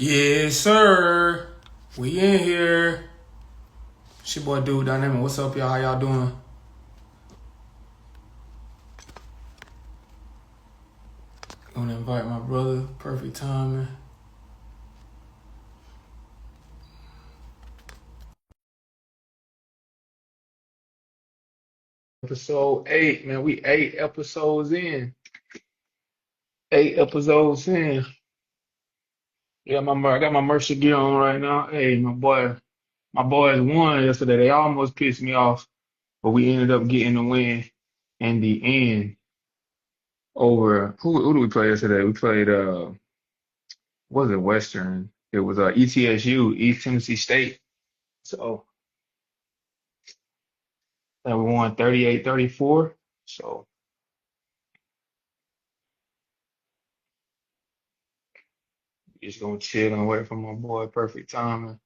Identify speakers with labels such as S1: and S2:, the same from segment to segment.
S1: Yes, sir. We in here. It's your boy Dude Dynamic. What's up, y'all? How y'all doing? Gonna invite my brother. Perfect timing. Episode 8, man. We 8 episodes in. 8 episodes in. Yeah, I got my Mercer gear on right now. Hey, my boys won yesterday. They almost pissed me off, but we ended up getting the win in the end over who do we play yesterday? We played what was it Western? It was ETSU, East Tennessee State. So and we won 38-34. So just gonna chill and wait for my boy. Perfect timing.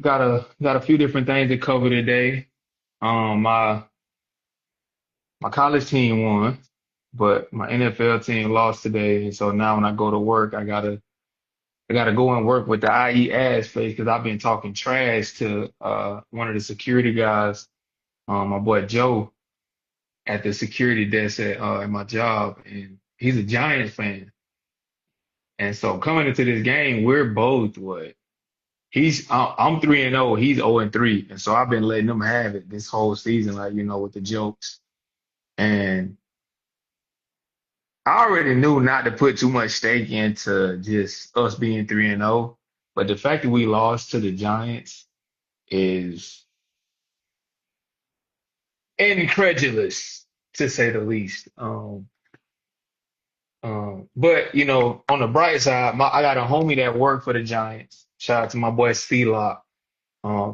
S1: Got a few different things to cover today. My college team won, but my NFL team lost today. And so now when I go to work, I gotta go and work with the IE ass face because I've been talking trash to one of the security guys, my boy Joe at the security desk at my job, and he's a Giants fan. And so coming into this game, we're both what? I'm 3-0, he's 0-3. And so I've been letting them have it this whole season, like, with the jokes. And I already knew not to put too much stake into just us being 3-0. But the fact that we lost to the Giants is incredulous, to say the least. But on the bright side, I got a homie that worked for the Giants. Shout out to my boy C-Lock.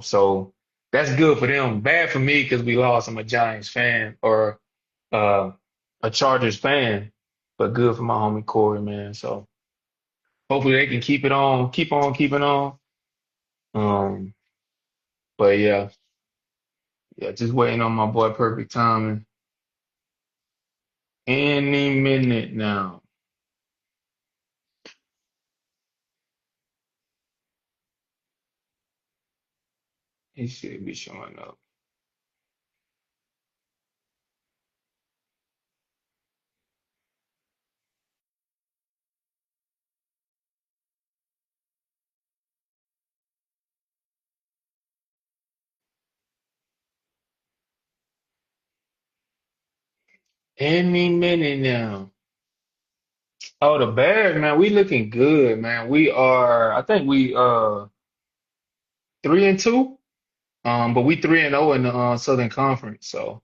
S1: So that's good for them. Bad for me because we lost. I'm a Giants fan or uh, a Chargers fan, but good for my homie Corey, man. So hopefully they can keep it on, keep on keeping on. Um, but yeah, just waiting on my boy Perfect Timing. Any minute now. He should be showing up. Any minute now. Oh, the Bears, man, we looking good, man. I think we 3-2. But we 3-0 in the Southern Conference, so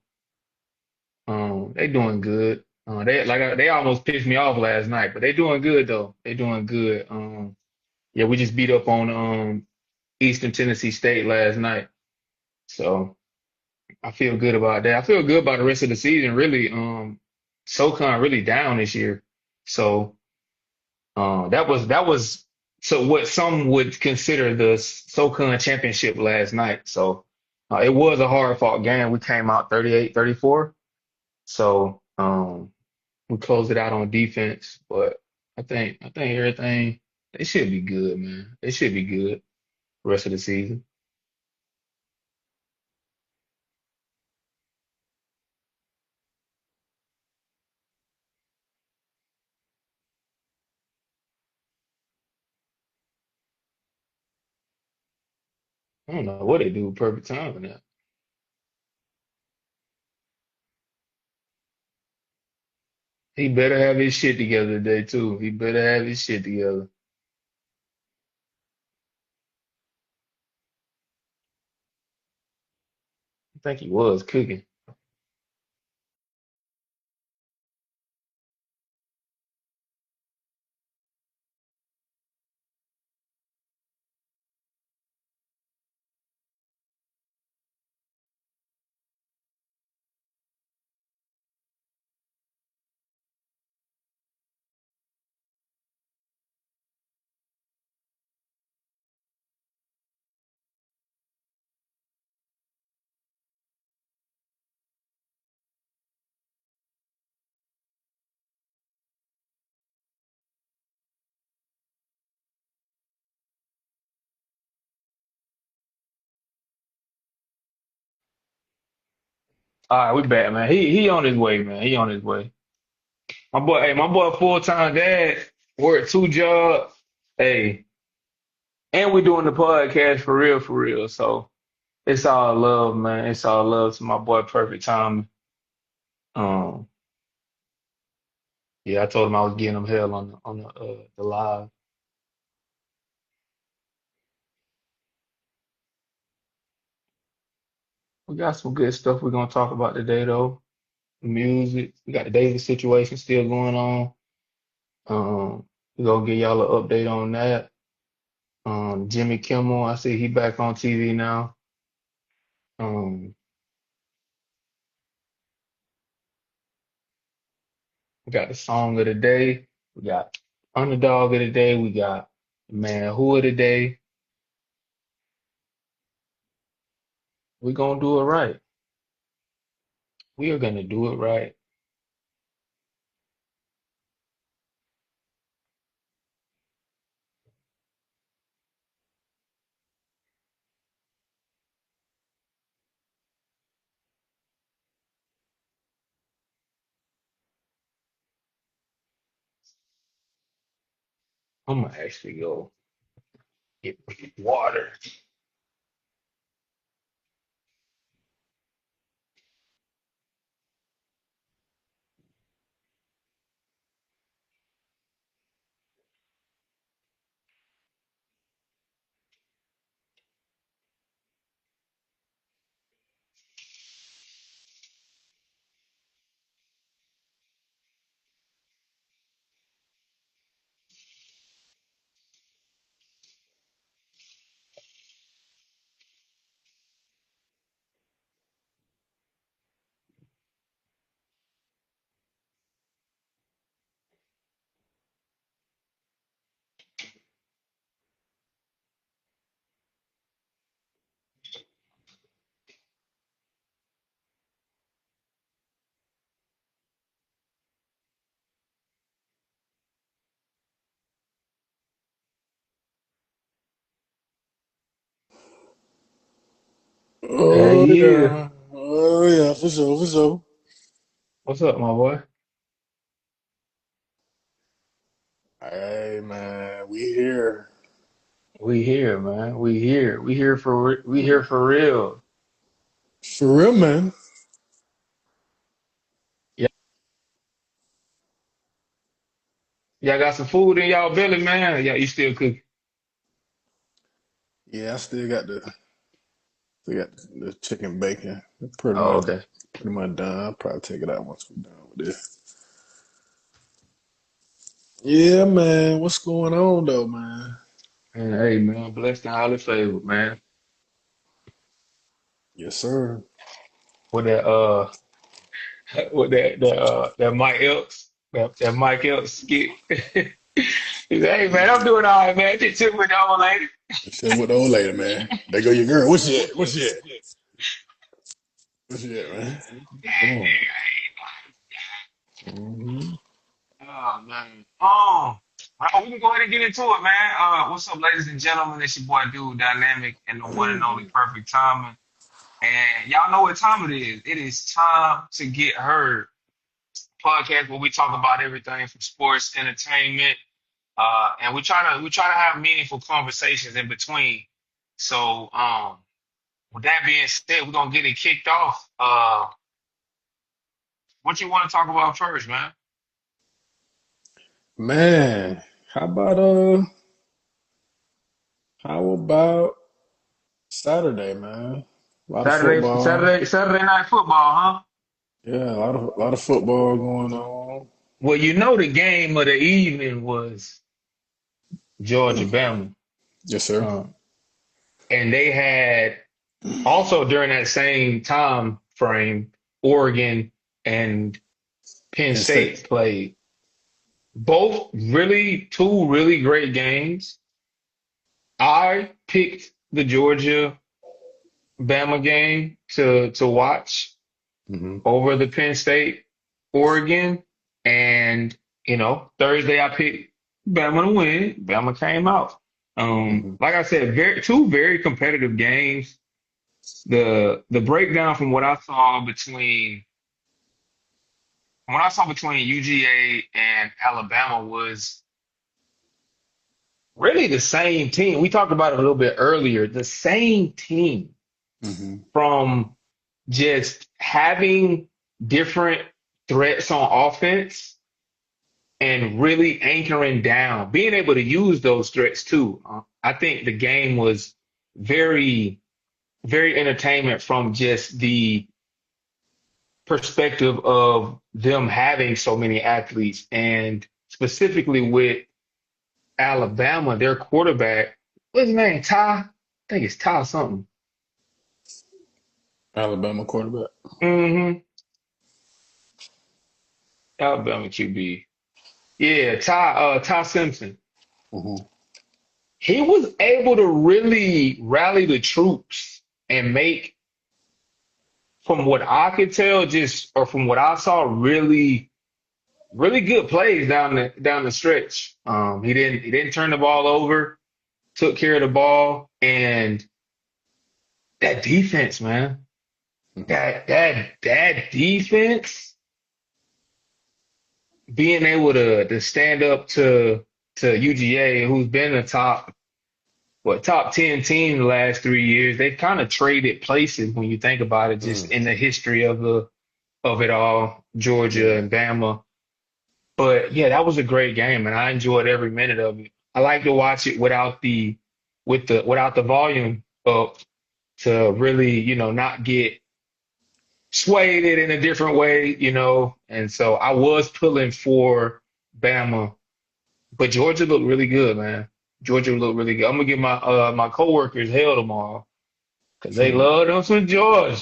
S1: they doing good. They almost pissed me off last night, but they doing good though. They doing good. Yeah, we just beat up on Eastern Tennessee State last night, so I feel good about that. I feel good about the rest of the season. Really, SoCon really down this year, so that was so what some would consider the SoCon championship last night. So it was a hard fought game. We came out 38-34. So we closed it out on defense, but I think everything they should be good, man. They should be good the rest of the season. I don't know what they do with perfect time for that. He better have his shit together today too. He better have his shit together. I think he was cooking. All right, we back, man. He on his way, man. He on his way. My boy, full time dad, work two jobs. Hey, and we doing the podcast for real. So it's all love, man. It's all love to my boy, perfect time. Um, yeah, I told him I was getting him hell on the live. We got some good stuff we're gonna talk about today, though. Music. We got the Davis situation still going on. We're gonna give y'all an update on that. Jimmy Kimmel, I see he back on TV now. Um, we got the song of the day. We got underdog of the day. We got man who of the day. We're gonna do it right. We are gonna do it right. I'm gonna actually go get water. There
S2: Oh
S1: he is.
S2: yeah, oh yeah, for sure, for sure.
S1: What's up, my boy?
S2: Hey man, we here
S1: We here, man. We here. We here for real.
S2: for real, man.
S1: Yeah, y'all got some food in y'all belly, man. Yeah, you still cooking.
S2: Yeah, I still got the chicken bacon.
S1: Oh, okay.
S2: Pretty much done. I'll probably take it out once we're done with this. Yeah, man. What's going on though, man?
S1: And hey, man, blessed and highly favored, man.
S2: Yes, sir.
S1: With that with that Mike Epps, that Mike Epps skit. He said, hey man, I'm doing all right, man. Just took with the old lady.
S2: Shit with the old lady, man. There go your girl. What's she at? What's she at? What's she at, man? Come on. Hmm.
S1: Oh man. Well, we can go ahead and get into it, man. What's up, ladies and gentlemen? It's your boy Dude Dynamic and the one and only perfect timing. And y'all know what time it is. It is time to get heard. Podcast where we talk about everything from sports, entertainment, and we try to have meaningful conversations in between. So, with that being said, we're gonna get it kicked off. What you want to talk about first, man?
S2: Man, how about how about Saturday, man? A lot of football.
S1: Saturday night football, huh?
S2: Yeah, a lot of football going on.
S1: Well, you know the game of the evening was Georgia Bama,
S2: Yes, sir.
S1: um, and they had also during that same time frame, Oregon and Penn
S2: Penn State.
S1: State played. Both really two really great games. I picked the Georgia Bama game to watch
S2: Hmm.
S1: over the Penn State Oregon, and Thursday I picked Bama to win. Bama came out.
S2: Hmm.
S1: Like I said, two very competitive games. The breakdown from what I saw between UGA and Alabama was really the same team. We talked about it a little bit earlier. The same team
S2: Hmm.
S1: from just having different threats on offense and really anchoring down, being able to use those threats too. I think the game was very, very entertainment from just the perspective of them having so many athletes and specifically with Alabama, their quarterback, what's his name? Ty? I think it's Ty something.
S2: Alabama quarterback.
S1: hmm Alabama QB. Yeah, Ty Simpson.
S2: Hmm.
S1: He was able to really rally the troops and make, from what I could tell, just or from what I saw, really, really good plays down the stretch. He didn't turn the ball over, took care of the ball, and that defense, man,
S2: Hmm.
S1: that defense being able to stand up to UGA, who's been a top 10 team the last 3 years. They've kind of traded places when you think about it, just in the
S2: Hmm.
S1: history of it all, Georgia
S2: Yeah.
S1: and Bama. But yeah, that was a great game, and I enjoyed every minute of it. I like to watch it without the volume up to really, not get swayed it in a different way. And so I was pulling for Bama, but Georgia looked really good, man. Georgia looked really good. I'm gonna give my coworkers hell tomorrow because they love them some Georgia.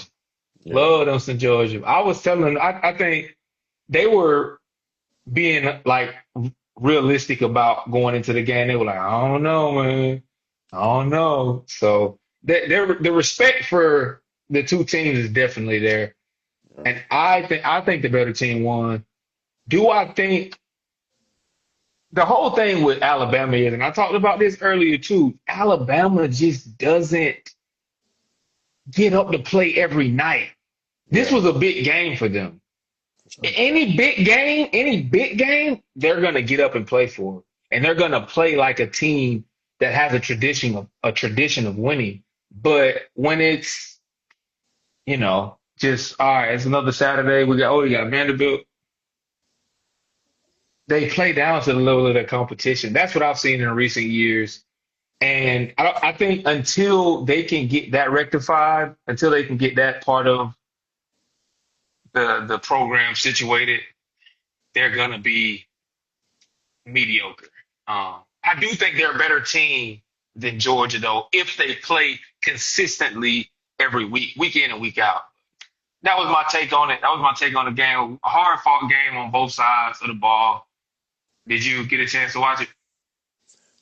S2: Yeah.
S1: Love them some Georgia. I was telling them, I think they were being like realistic about going into the game. They were like, I don't know, man. I don't know. So the respect for the two teams is definitely there.
S2: Yeah.
S1: And I think the better team won. Do I think the whole thing with Alabama is, and I talked about this earlier too, Alabama just doesn't get up to play every night. This
S2: Yeah.
S1: was a big game for them.
S2: For sure.
S1: Any big game, they're gonna get up and play for it. And they're gonna play like a team that has a tradition of winning. But when it's, just all right, it's another Saturday. We got Vanderbilt. They play down to the level of their competition. That's what I've seen in recent years. And I think until they can get that rectified, until they can get that part of the program situated, they're gonna be mediocre. I do think they're a better team than Georgia, though, if they play consistently every week, week in and week out. That was my take on it. That was my take on the game. A hard fought game on both sides of the ball. Did you get a chance to watch it?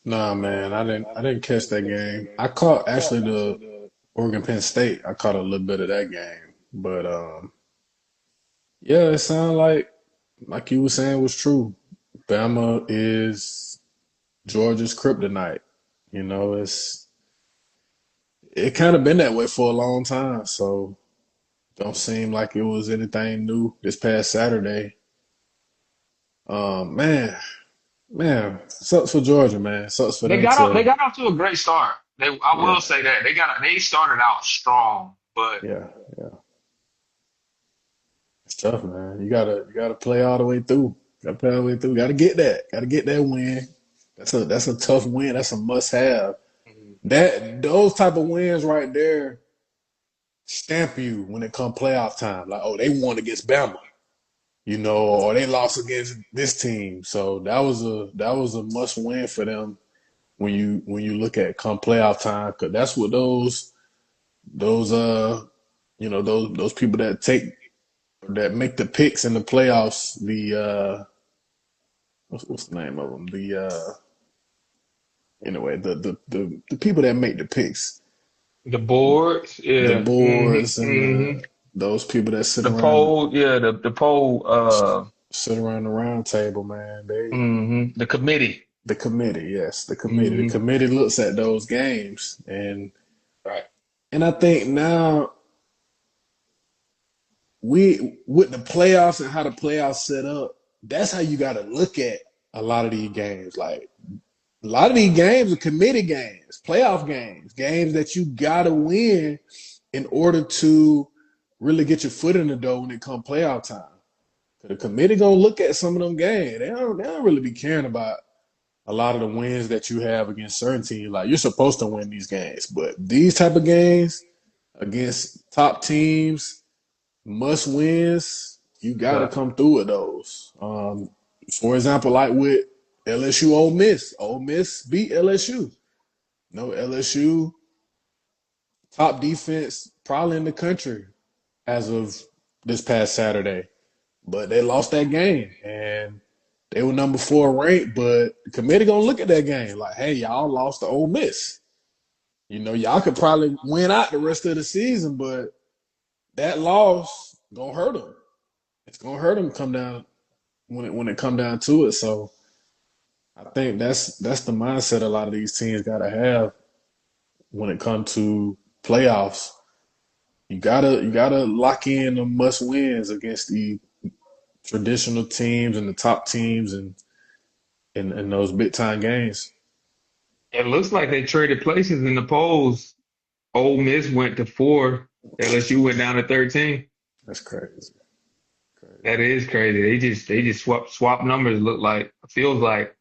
S2: Nah, man, I didn't catch that game. I caught actually the Oregon Penn State. I caught a little bit of that game. But yeah, it sounded like you were saying was true. Bama is Georgia's kryptonite. It kind of been that way for a long time, so don't seem like it was anything new this past Saturday. Man, man, sucks for Georgia, man. Sucks for
S1: They
S2: them
S1: got off. They
S2: to,
S1: got off to a great start. I
S2: yeah,
S1: will say that they started out strong, but
S2: yeah, yeah. It's tough, man. You gotta play all the way through. Gotta play all the way through. Gotta get that. Gotta get that win. That's a tough win. That's a must have. Those type of wins right there stamp you when it come playoff time. Like, oh, they won against Bama, or they lost against this team. So that was a must win for them when you look at come playoff time, because that's what those people that make the picks in the playoffs. What's the name of them? Anyway, the people that make the picks,
S1: the boards,
S2: the
S1: yeah,
S2: boards and
S1: hmm
S2: those people that sit
S1: the
S2: around
S1: poll, yeah, the poll,
S2: sit around the round table, man.
S1: the committee,
S2: The committee, yes, the committee. The
S1: hmm
S2: committee looks at those games, and
S1: right?
S2: And I think now we with the playoffs and how the playoffs set up, that's how you got to look at a lot of these games. Like a lot of these games are committee games, playoff games, games that you got to win in order to really get your foot in the door when it come playoff time. The committee gonna look at some of them games. They don't really be caring about a lot of the wins that you have against certain teams. Like you're supposed to win these games, but these type of games against top teams, must wins, you got to
S1: Yeah.
S2: come through with those. For example, like with LSU, Ole Miss. Ole Miss beat LSU. No LSU top defense probably in the country as of this past Saturday, but they lost that game and they were number 4 ranked. But the committee gonna look at that game like, hey, y'all lost to Ole Miss. You know, y'all could probably win out the rest of the season, but that loss gonna hurt them. It's gonna hurt them come down when it come down to it. So I think that's the mindset a lot of these teams gotta have when it comes to playoffs. You gotta lock in the must wins against the traditional teams and the top teams and in those big time games.
S1: It looks like they traded places in the polls. Ole Miss went to 4. LSU went down to 13.
S2: That's crazy. Crazy.
S1: That is crazy. They just swap numbers. Look like feels like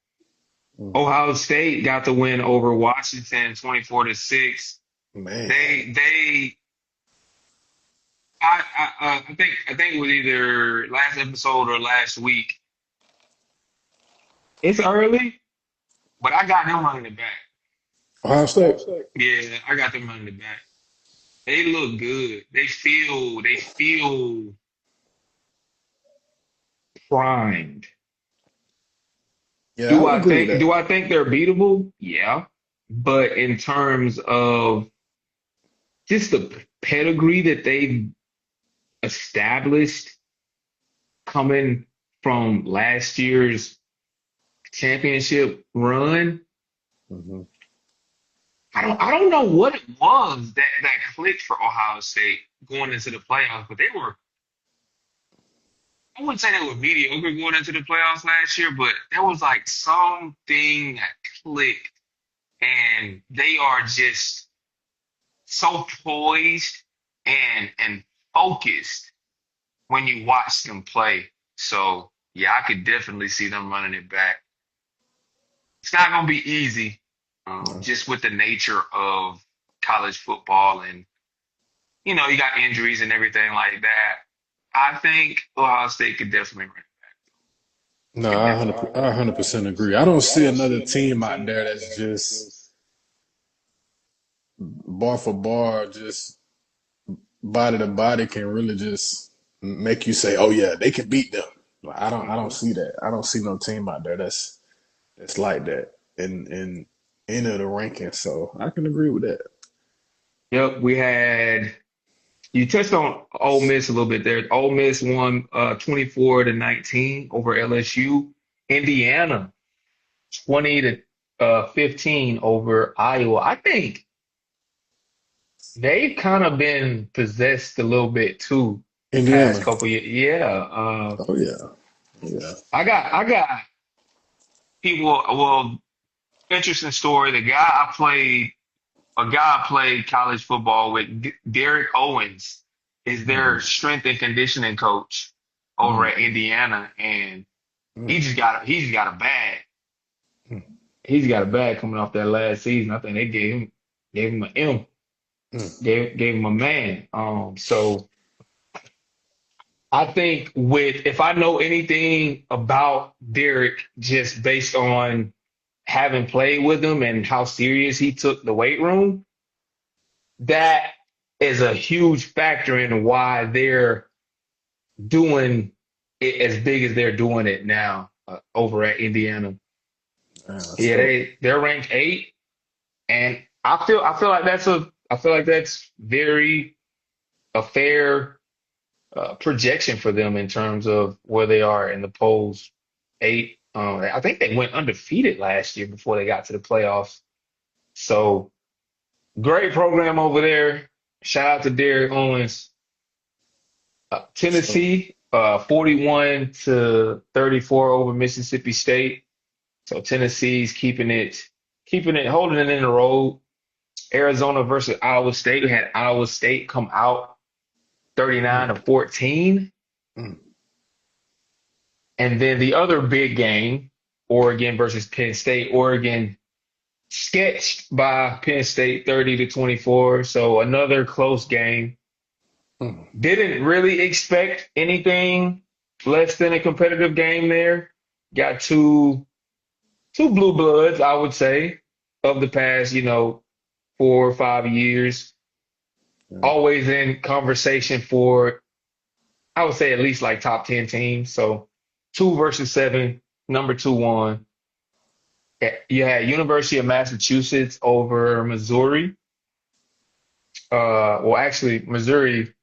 S2: Mm.
S1: Ohio State got the win over Washington 24-6.
S2: Man.
S1: They I think it was either last episode or last week. It's early, but I got them running it back.
S2: Ohio State.
S1: Yeah, I got them running it back. They look good. They feel primed.
S2: Yeah, I
S1: Do
S2: would
S1: I
S2: agree with
S1: think
S2: that.
S1: do I think they're beatable? Yeah. But in terms of just the pedigree that they've established coming from last year's championship run,
S2: Hmm.
S1: I don't know what it was that clicked for Ohio State going into the playoffs, but I wouldn't say they were mediocre going into the playoffs last year, but there was like something that clicked and they are just so poised and focused when you watch them play. So yeah, I could definitely see them running it back. It's not gonna be easy,
S2: No.
S1: just with the nature of college football, and you got injuries and everything like that. I think Ohio State could definitely run it back.
S2: No,
S1: Could definitely.
S2: I 100% agree. I don't see another team out there that's just bar for bar, just body to body can really just make you say, "Oh yeah, they can beat them." Like, I don't see that. I don't see no team out there that's like that in any of the rankings. So I can agree with that.
S1: Yep, we had you touched on Ole Miss a little bit there. Ole Miss won 24-19 over LSU. Indiana 20 to 15 over Iowa. I think they've kind of been possessed a little bit too the past
S2: Indiana.
S1: couple years. Yeah,
S2: Oh yeah, yeah.
S1: I got people. Well, interesting story. A guy I played college football with, Derek Owens, is their
S2: Mm-hmm.
S1: strength and conditioning coach over
S2: Mm-hmm.
S1: at Indiana, and he's just got a bag. He's got a bag coming off that last season. I think they gave him an M,
S2: Mm-hmm.
S1: gave him a man. So I think with if I know anything about Derek, just based on having played with him and how serious he took the weight room, that is a huge factor in why they're doing it as big as they're doing it now over at Indiana.
S2: Yeah, that's
S1: Yeah,
S2: dope.
S1: they're ranked 8, and I feel like that's very a fair projection for them in terms of where they are in the polls. 8. I think they went undefeated last year before they got to the playoffs. So great program over there. Shout out to Derrick Owens.
S2: So,
S1: Tennessee, 41-34 over Mississippi State. So Tennessee's keeping it, holding it in the road. Arizona versus Iowa State. We had Iowa State come out 39 to
S2: mm,
S1: 14.
S2: mm,
S1: And then the other big game, Oregon versus Penn State. Oregon sketched by Penn State 30 to 24. So another close game.
S2: mm.
S1: Didn't really expect anything less than a competitive game there. Got two blue bloods, I would say, of the past, 4 or 5 years.
S2: Yeah.
S1: Always in conversation for, I would say, at least like top 10 teams. So 2 versus 7, number 2 won. You had University of Massachusetts over Missouri. Well, actually, Missouri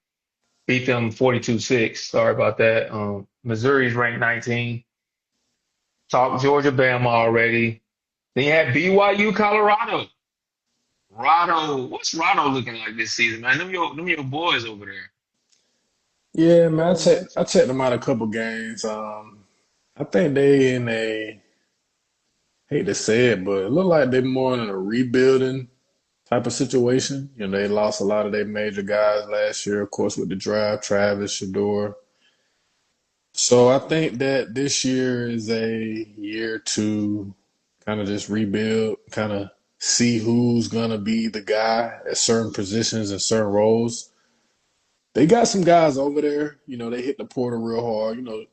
S1: beat them 42-6. Sorry about that. Missouri's ranked 19. Talked Georgia Bama already. Then you had BYU Colorado. What's Rado looking like this season, man? Them your boys over there.
S2: Yeah, man. I checked them out a couple games. I think they in a hate to say it, but it look like they're more in a rebuilding type of situation. You know, they lost a lot of their major guys last year, of course, with the draft, Travis, Shador. So I think that this year is a year to kind of just rebuild, kind of see who's gonna be the guy at certain positions and certain roles. They got some guys over there. You know, they hit the portal real hard. You know,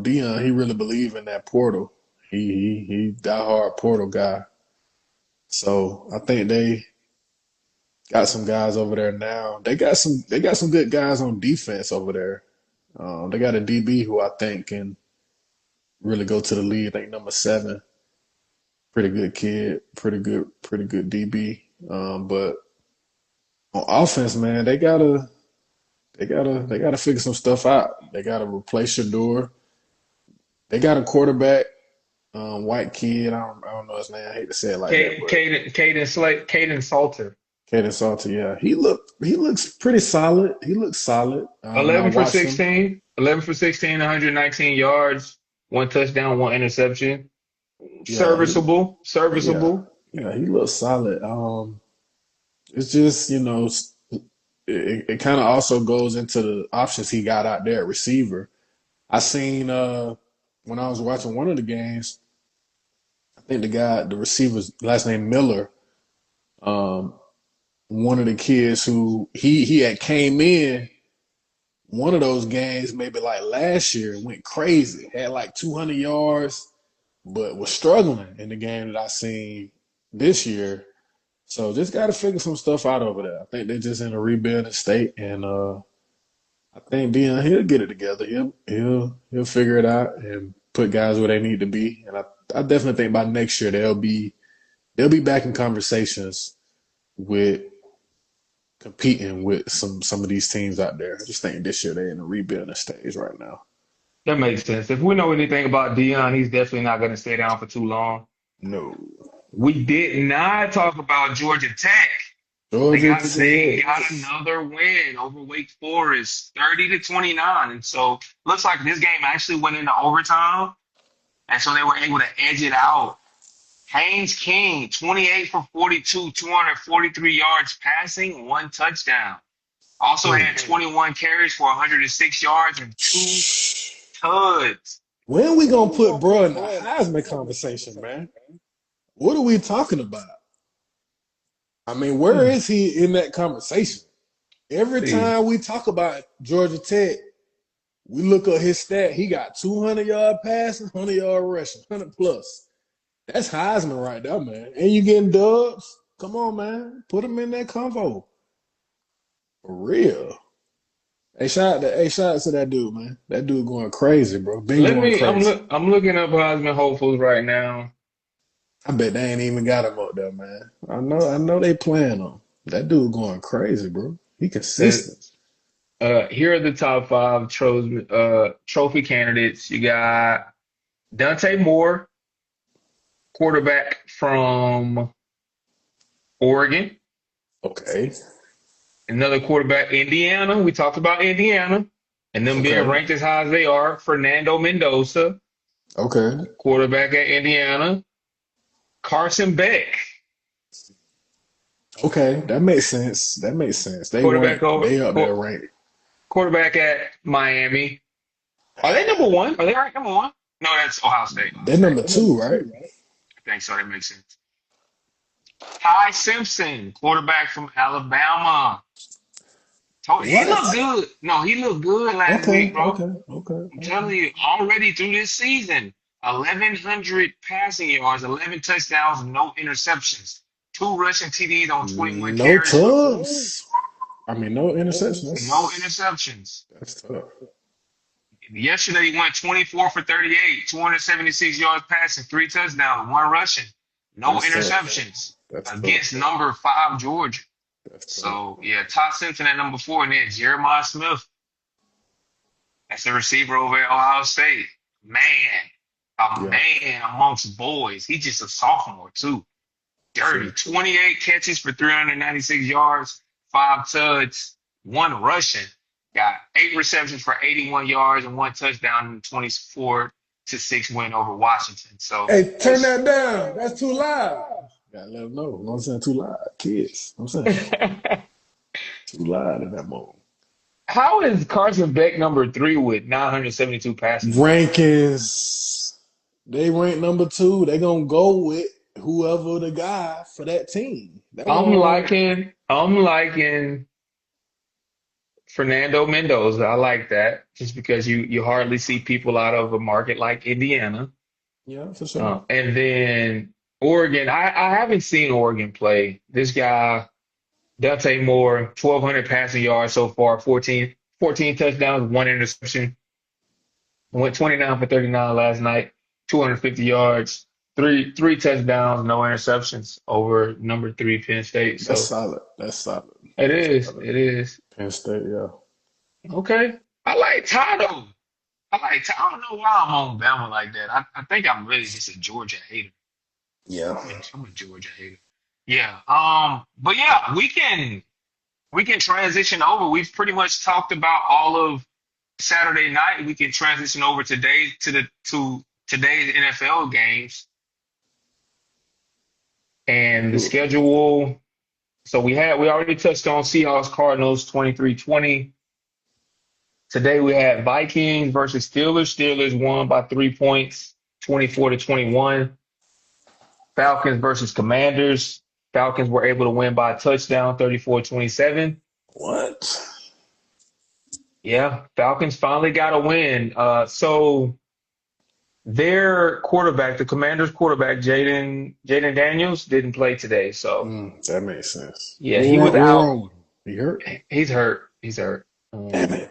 S2: Dion, he really believe in that portal. He diehard portal guy. So I think they got some guys over there now. They got some good guys on defense over there. They got a DB who I think can really go to the lead. I think number 7, pretty good kid, pretty good DB. But on offense, man, they gotta figure some stuff out. They gotta replace Shador. They got a quarterback, white kid. I don't know his name. I hate to say it like that, but
S1: Caden Salter.
S2: Kaden Salter. Yeah, he looks pretty solid. He looks solid. When I
S1: 11 for
S2: watched him,
S1: 16. 11 for 16, 119 yards, one touchdown, one interception.
S2: yeah,
S1: Serviceable,
S2: yeah,
S1: serviceable.
S2: yeah, he looks solid. It's just it kind of also goes into the options he got out there at receiver. I seen when I was watching one of the games, I think the receiver's last name Miller, um, one of the kids who he had came in one of those games maybe like last year went crazy, had like 200 yards, but was struggling in the game that I seen this year. So just got to figure some stuff out over there. I think they're just in a rebuilding state, and I think Dion he'll get it together. He'll figure it out and put guys where they need to be. And I definitely think by next year they'll be back in conversations with competing with some of these teams out there. I just think this year they're in a rebuilding stage right now.
S1: That makes sense. If we know anything about Dion, he's definitely not going to stay down for too long.
S2: No,
S1: We did not talk about Georgia Tech. They
S2: Georgia
S1: got they
S2: Tech.
S1: got another win over Wake Forest, 30 to 29. And so looks like this game actually went into overtime. And so they were able to edge it out. Haynes King, 28 for 42, 243 yards passing, one touchdown. Also had
S2: Mm.
S1: 21 carries for 106 yards and two tuds.
S2: When we gonna put bro in the Heisman conversation, man? What are we talking about? I mean, where
S1: Hmm.
S2: is he in that conversation? Every
S1: See,
S2: time we talk about Georgia Tech, we look at his stat. He got 200-yard passing, 100-yard rushing, 100 plus. That's Heisman right there, man. And you getting dubs? Come on, man. Put him in that convo. For real. Hey, shout out to that dude, man. That dude going crazy, bro. Been
S1: let
S2: going
S1: me.
S2: crazy.
S1: I'm looking up Heisman hopefuls right now.
S2: I bet they ain't even got him up there, man. I know they playing him. That dude going crazy, bro. He
S1: The
S2: consistent.
S1: Here are the top five trophy candidates. You got Dante Moore, quarterback from Oregon.
S2: Okay.
S1: Another quarterback, Indiana. We talked about Indiana and them being
S2: Okay.
S1: ranked as high as they are. Fernando Mendoza,
S2: Okay.
S1: quarterback at Indiana. Carson Beck,
S2: Okay. That makes sense. That makes sense. They
S1: quarterback
S2: rank.
S1: over
S2: They up there
S1: qu-
S2: ranked.
S1: quarterback at Miami. Are they number one? Are they ranked number one? No, that's Ohio State. Ohio
S2: They're
S1: State.
S2: number two, right?
S1: I think so. That makes sense. Ty Simpson, quarterback from Alabama. He
S2: What?
S1: looked good. No, he looked good last week,
S2: Okay.
S1: bro.
S2: Okay. Okay.
S1: I'm telling
S2: Okay.
S1: you, already through this season, 1,100 passing yards, 11 touchdowns, no interceptions, two rushing TDs on 21
S2: No
S1: carries for
S2: tubs. I mean, no interception.
S1: no interceptions.
S2: That's tough.
S1: Yesterday, he went 24 for 38, 276 yards passing, three touchdowns, one rushing, no
S2: That's tough.
S1: interceptions
S2: That's tough.
S1: against number five Georgia.
S2: That's tough.
S1: So, yeah, Todd Simpson at number four, and then Jeremiah Smith. That's the receiver over at Ohio State. Man, a
S2: Yeah.
S1: man amongst boys. He's just a sophomore, too. Dirty.
S2: Sure.
S1: 28 catches for 396 yards, five tuds, one rushing. Got eight receptions for 81 yards and one touchdown in the 24-6 win over Washington. So
S2: Hey, turn
S1: just
S2: that down. That's too loud. Gotta let them know. You know what I'm saying? Too loud. Kids. You know what I'm saying? Too loud in that moment.
S1: how is Carson Beck number three with 972 passing yards?
S2: Rankings. They rank number two. They gonna go with whoever the guy for that team. They gonna
S1: I'm liking Fernando Mendoza. I like that just because you hardly see people out of a market like Indiana.
S2: yeah, for sure.
S1: And then Oregon, I haven't seen Oregon play. This guy, Dante Moore, 1,200 passing yards so far, 14 touchdowns, one interception. Went 29 for 39 last night, 250 yards, three touchdowns, no interceptions over number three Penn State.
S2: That's
S1: So
S2: solid. That's solid.
S1: it
S2: That's
S1: is,
S2: solid.
S1: it is.
S2: Penn State, yeah.
S1: Okay. I like Ty though. I don't know why I'm on Bama like that. I think I'm really just a Georgia hater.
S2: Yeah.
S1: I'm a Georgia hater. Yeah. But yeah, we can transition over. We've pretty much talked about all of Saturday night. We can transition over today to today's NFL games and the schedule. So we already touched on Seahawks Cardinals 23-20. Today we had Vikings versus Steelers. Steelers won by 3 points, 24-21. Falcons versus Commanders. Falcons were able to win by a touchdown, 34-27.
S2: What?
S1: Yeah, Falcons finally got a win. So their quarterback, the Commanders quarterback, Jaden Daniels, didn't play today. So
S2: That makes sense.
S1: yeah, he was
S2: What
S1: out.
S2: wrong with him? He hurt?
S1: He's hurt. He's hurt.
S2: Damn it.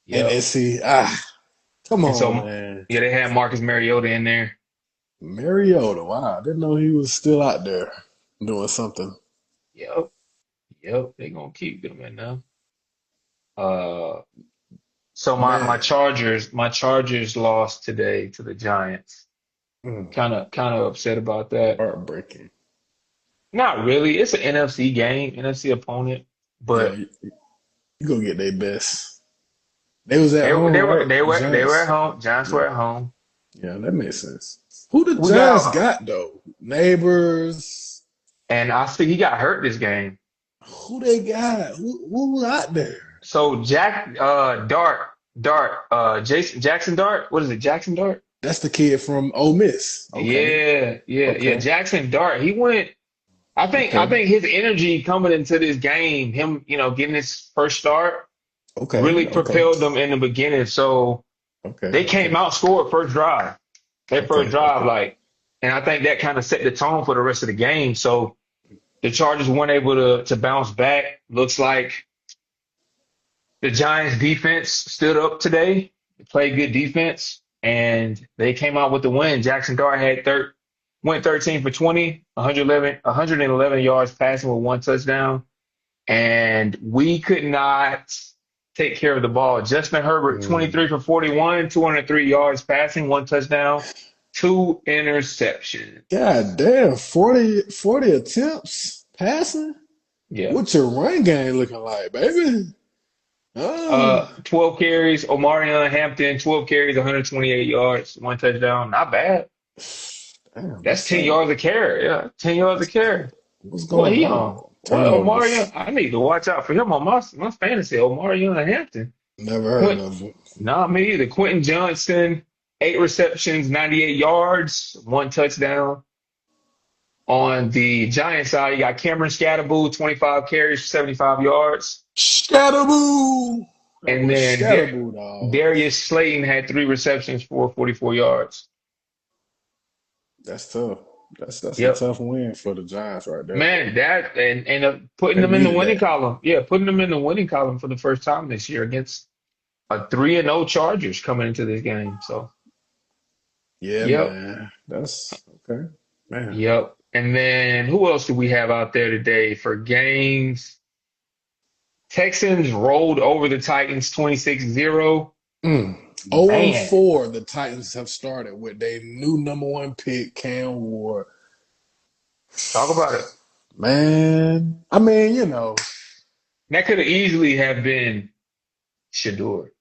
S1: Yep.
S2: Come
S1: And
S2: on,
S1: so
S2: man.
S1: yeah, they had Marcus Mariota in there.
S2: Mariota. Wow. I didn't know he was still out there doing something.
S1: Yep. Yep. They're gonna keep him in now. Uh, so my
S2: Man.
S1: Chargers lost today to the Giants.
S2: Mm,
S1: Kind of upset about that.
S2: heartbreaking.
S1: Not really. It's an NFC game, NFC opponent,
S2: Yeah,
S1: but
S2: you go get their best. They was at
S1: they were
S2: home,
S1: they were
S2: right?
S1: they
S2: The
S1: were they were at
S2: Giants.
S1: home. Giants
S2: Yeah.
S1: were at home.
S2: Yeah, that makes sense. Who the
S1: We
S2: Giants
S1: got
S2: got though? Neighbors.
S1: and I see he got hurt this game.
S2: Who they got? Who out there?
S1: So Jackson Dart, what is it? Jackson Dart?
S2: That's the kid from Ole Miss. Okay.
S1: Yeah.
S2: Okay.
S1: Jackson Dart. He went. I
S2: Okay.
S1: think his energy coming into this game, him, getting his first start,
S2: Okay.
S1: really
S2: Okay.
S1: propelled them in the beginning. So
S2: Okay.
S1: they came
S2: Okay.
S1: out, scored first drive. Their first
S2: Okay.
S1: drive,
S2: Okay.
S1: and I think that kind of set the tone for the rest of the game. So the Chargers weren't able to bounce back. Looks like the Giants defense stood up today. They played good defense, and they came out with the win. Jackson Dart went 13 for 20, 111 yards passing with one touchdown, and we could not take care of the ball. Justin Herbert,
S2: Mm.
S1: 23 for 41, 203 yards passing, one touchdown, two interceptions.
S2: God damn, 40 attempts passing?
S1: Yeah.
S2: What's your run game looking like, baby? Uh,
S1: 12 carries. Omarion Hampton, 12 carries, 128 yards, one touchdown. Not bad.
S2: damn,
S1: That's
S2: that's
S1: 10
S2: solid.
S1: yards a carry. Yeah, 10 yards a
S2: That's
S1: carry.
S2: what's
S1: What
S2: going
S1: he on?
S2: on.
S1: What
S2: Turnovers.
S1: Omarion? I need to watch out for him on my fantasy. Omarion Hampton.
S2: Never heard
S1: Quint,
S2: of it.
S1: nah, me either. Quentin Johnson, 8 receptions, 98 yards, one touchdown. On the Giants side, you got Cameron Scatterbull, 25 carries, 75 yards.
S2: Scatterboo. That
S1: And
S2: boy
S1: then
S2: Scatterboo, dog.
S1: Darius Slayton had 3 receptions for 44 yards.
S2: That's tough. That's a
S1: Yep.
S2: tough win for the Giants right there.
S1: Man, that and putting
S2: They
S1: them in the
S2: needed
S1: winning
S2: that.
S1: column. Yeah, putting them in the winning column for the first time this year against a 3-0 Chargers coming into this game. So,
S2: Yeah,
S1: yep,
S2: man. That's okay. Man.
S1: yep. And then who else do we have out there today for games? Texans rolled over the Titans 26-0.
S2: 0 and
S1: Man,
S2: 4, the Titans have started with their new number one pick, Cam Ward.
S1: talk about it.
S2: Man, I mean,
S1: That could have easily have been Shador.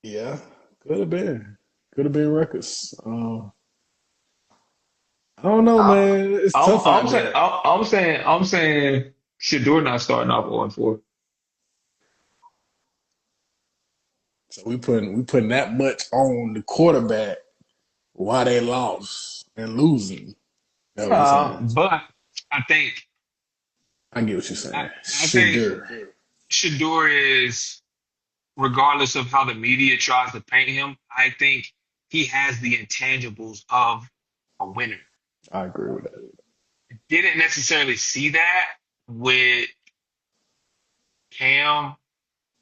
S2: yeah, could have been. Could have been records. I don't know,
S1: I,
S2: man. It's
S1: I'm,
S2: tough
S1: I'm
S2: out
S1: saying,
S2: there.
S1: I'm saying Shador not starting off 0-4.
S2: So we putting that much on the quarterback while they lost and losing. That's what you're saying.
S1: But I think
S2: I get what you're
S1: I,
S2: saying.
S1: I think
S2: Shadur.
S1: Shador is, regardless of how the media tries to paint him, I think he has the intangibles of a winner.
S2: I agree with that.
S1: Didn't necessarily see that with Cam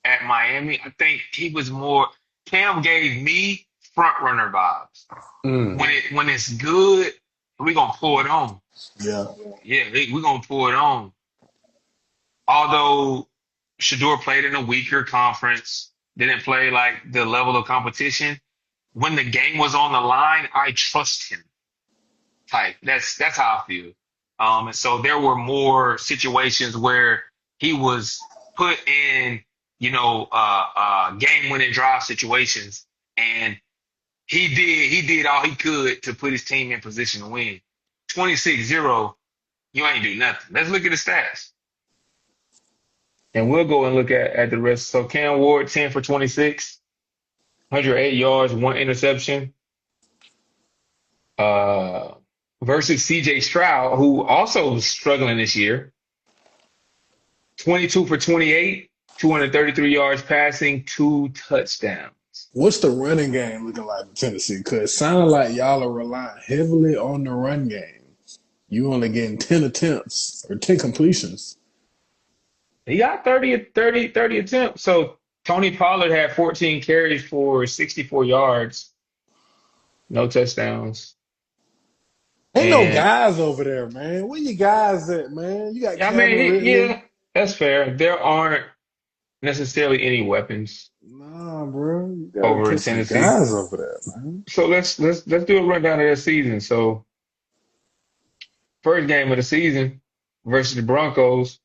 S1: at Miami. I think he was more. Cam gave me front runner vibes.
S2: Mm,
S1: When it's good, we gonna pull it on.
S2: yeah.
S1: Yeah, we gonna pull it on. Although Shador played in a weaker conference, didn't play like the level of competition. When the game was on the line, I trust him. Type. That's how I feel. And so there were more situations where he was put in, game-winning drive situations, and he did all he could to put his team in position to win. 26-0, you ain't do nothing. Let's look at the stats. And we'll go and look at the rest. So Cam Ward, 10 for 26, 108 yards, one interception. Uh, versus CJ Stroud, who also was struggling this year, 22 for 28, 233 yards passing, two touchdowns.
S2: What's the running game looking like in Tennessee? Because it sounds like y'all are relying heavily on the run game. You only getting 10 attempts or 10 completions.
S1: He got 30 attempts. So Tony Pollard had 14 carries for 64 yards, no touchdowns.
S2: Ain't no
S1: And
S2: guys over there, man. Where you guys at, man? You got
S1: I
S2: Calvin
S1: mean,
S2: Ridley.
S1: yeah, that's fair. There aren't necessarily any weapons
S2: Nah, bro. You gotta
S1: over
S2: put
S1: in
S2: some
S1: Tennessee.
S2: guys over there, man.
S1: So let's do a rundown of their season. So first game of the season versus the Broncos,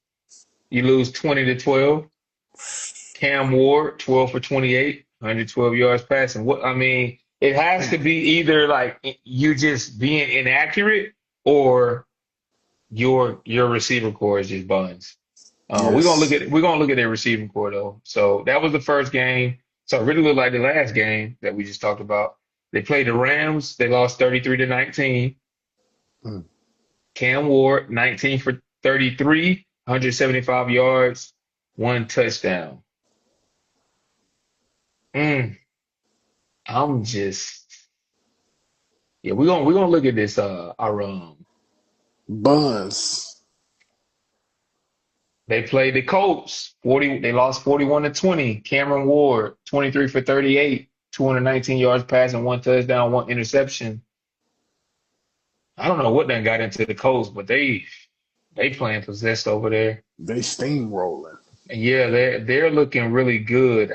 S1: you lose 20-12. Cam Ward, 12 for 28, 112 yards passing. What I mean, it has to be either like you just being inaccurate or your receiver core is just buns.
S2: Yes.
S1: We're gonna look at their receiving core though. So that was the first game. So it really looked like the last game that we just talked about. They played the Rams. They lost 33-19.
S2: Mm.
S1: Cam Ward, 19 for 33, 175 yards, one touchdown. Mm, I'm just yeah, we're gonna look at this our
S2: Buns.
S1: they played the Colts. They lost 41-20. Cameron Ward, 23 for 38, 219 yards passing, one touchdown, one interception. I don't know what done got into the Colts, but they playing possessed over there.
S2: They steamrolling.
S1: And yeah, they're looking really good.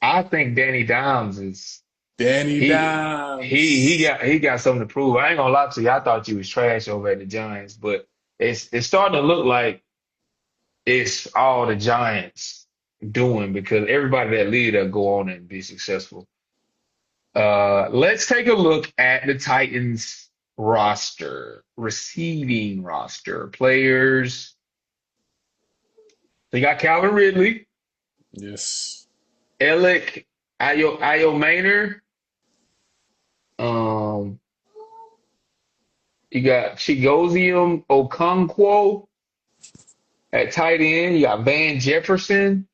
S1: I think Danny Dimes is
S2: Danny Dimes.
S1: he got something to prove. I ain't gonna lie to you. I thought you was trash over at the Giants, but it's starting to look like it's all the Giants doing because everybody that lead will go on and be successful. Let's take a look at the Titans roster, receiving roster, players. They got Calvin Ridley,
S2: Yes.
S1: Alec Ayo Maynard. Um, you got Chigoziem Okonkwo at tight end. You got Van Jefferson,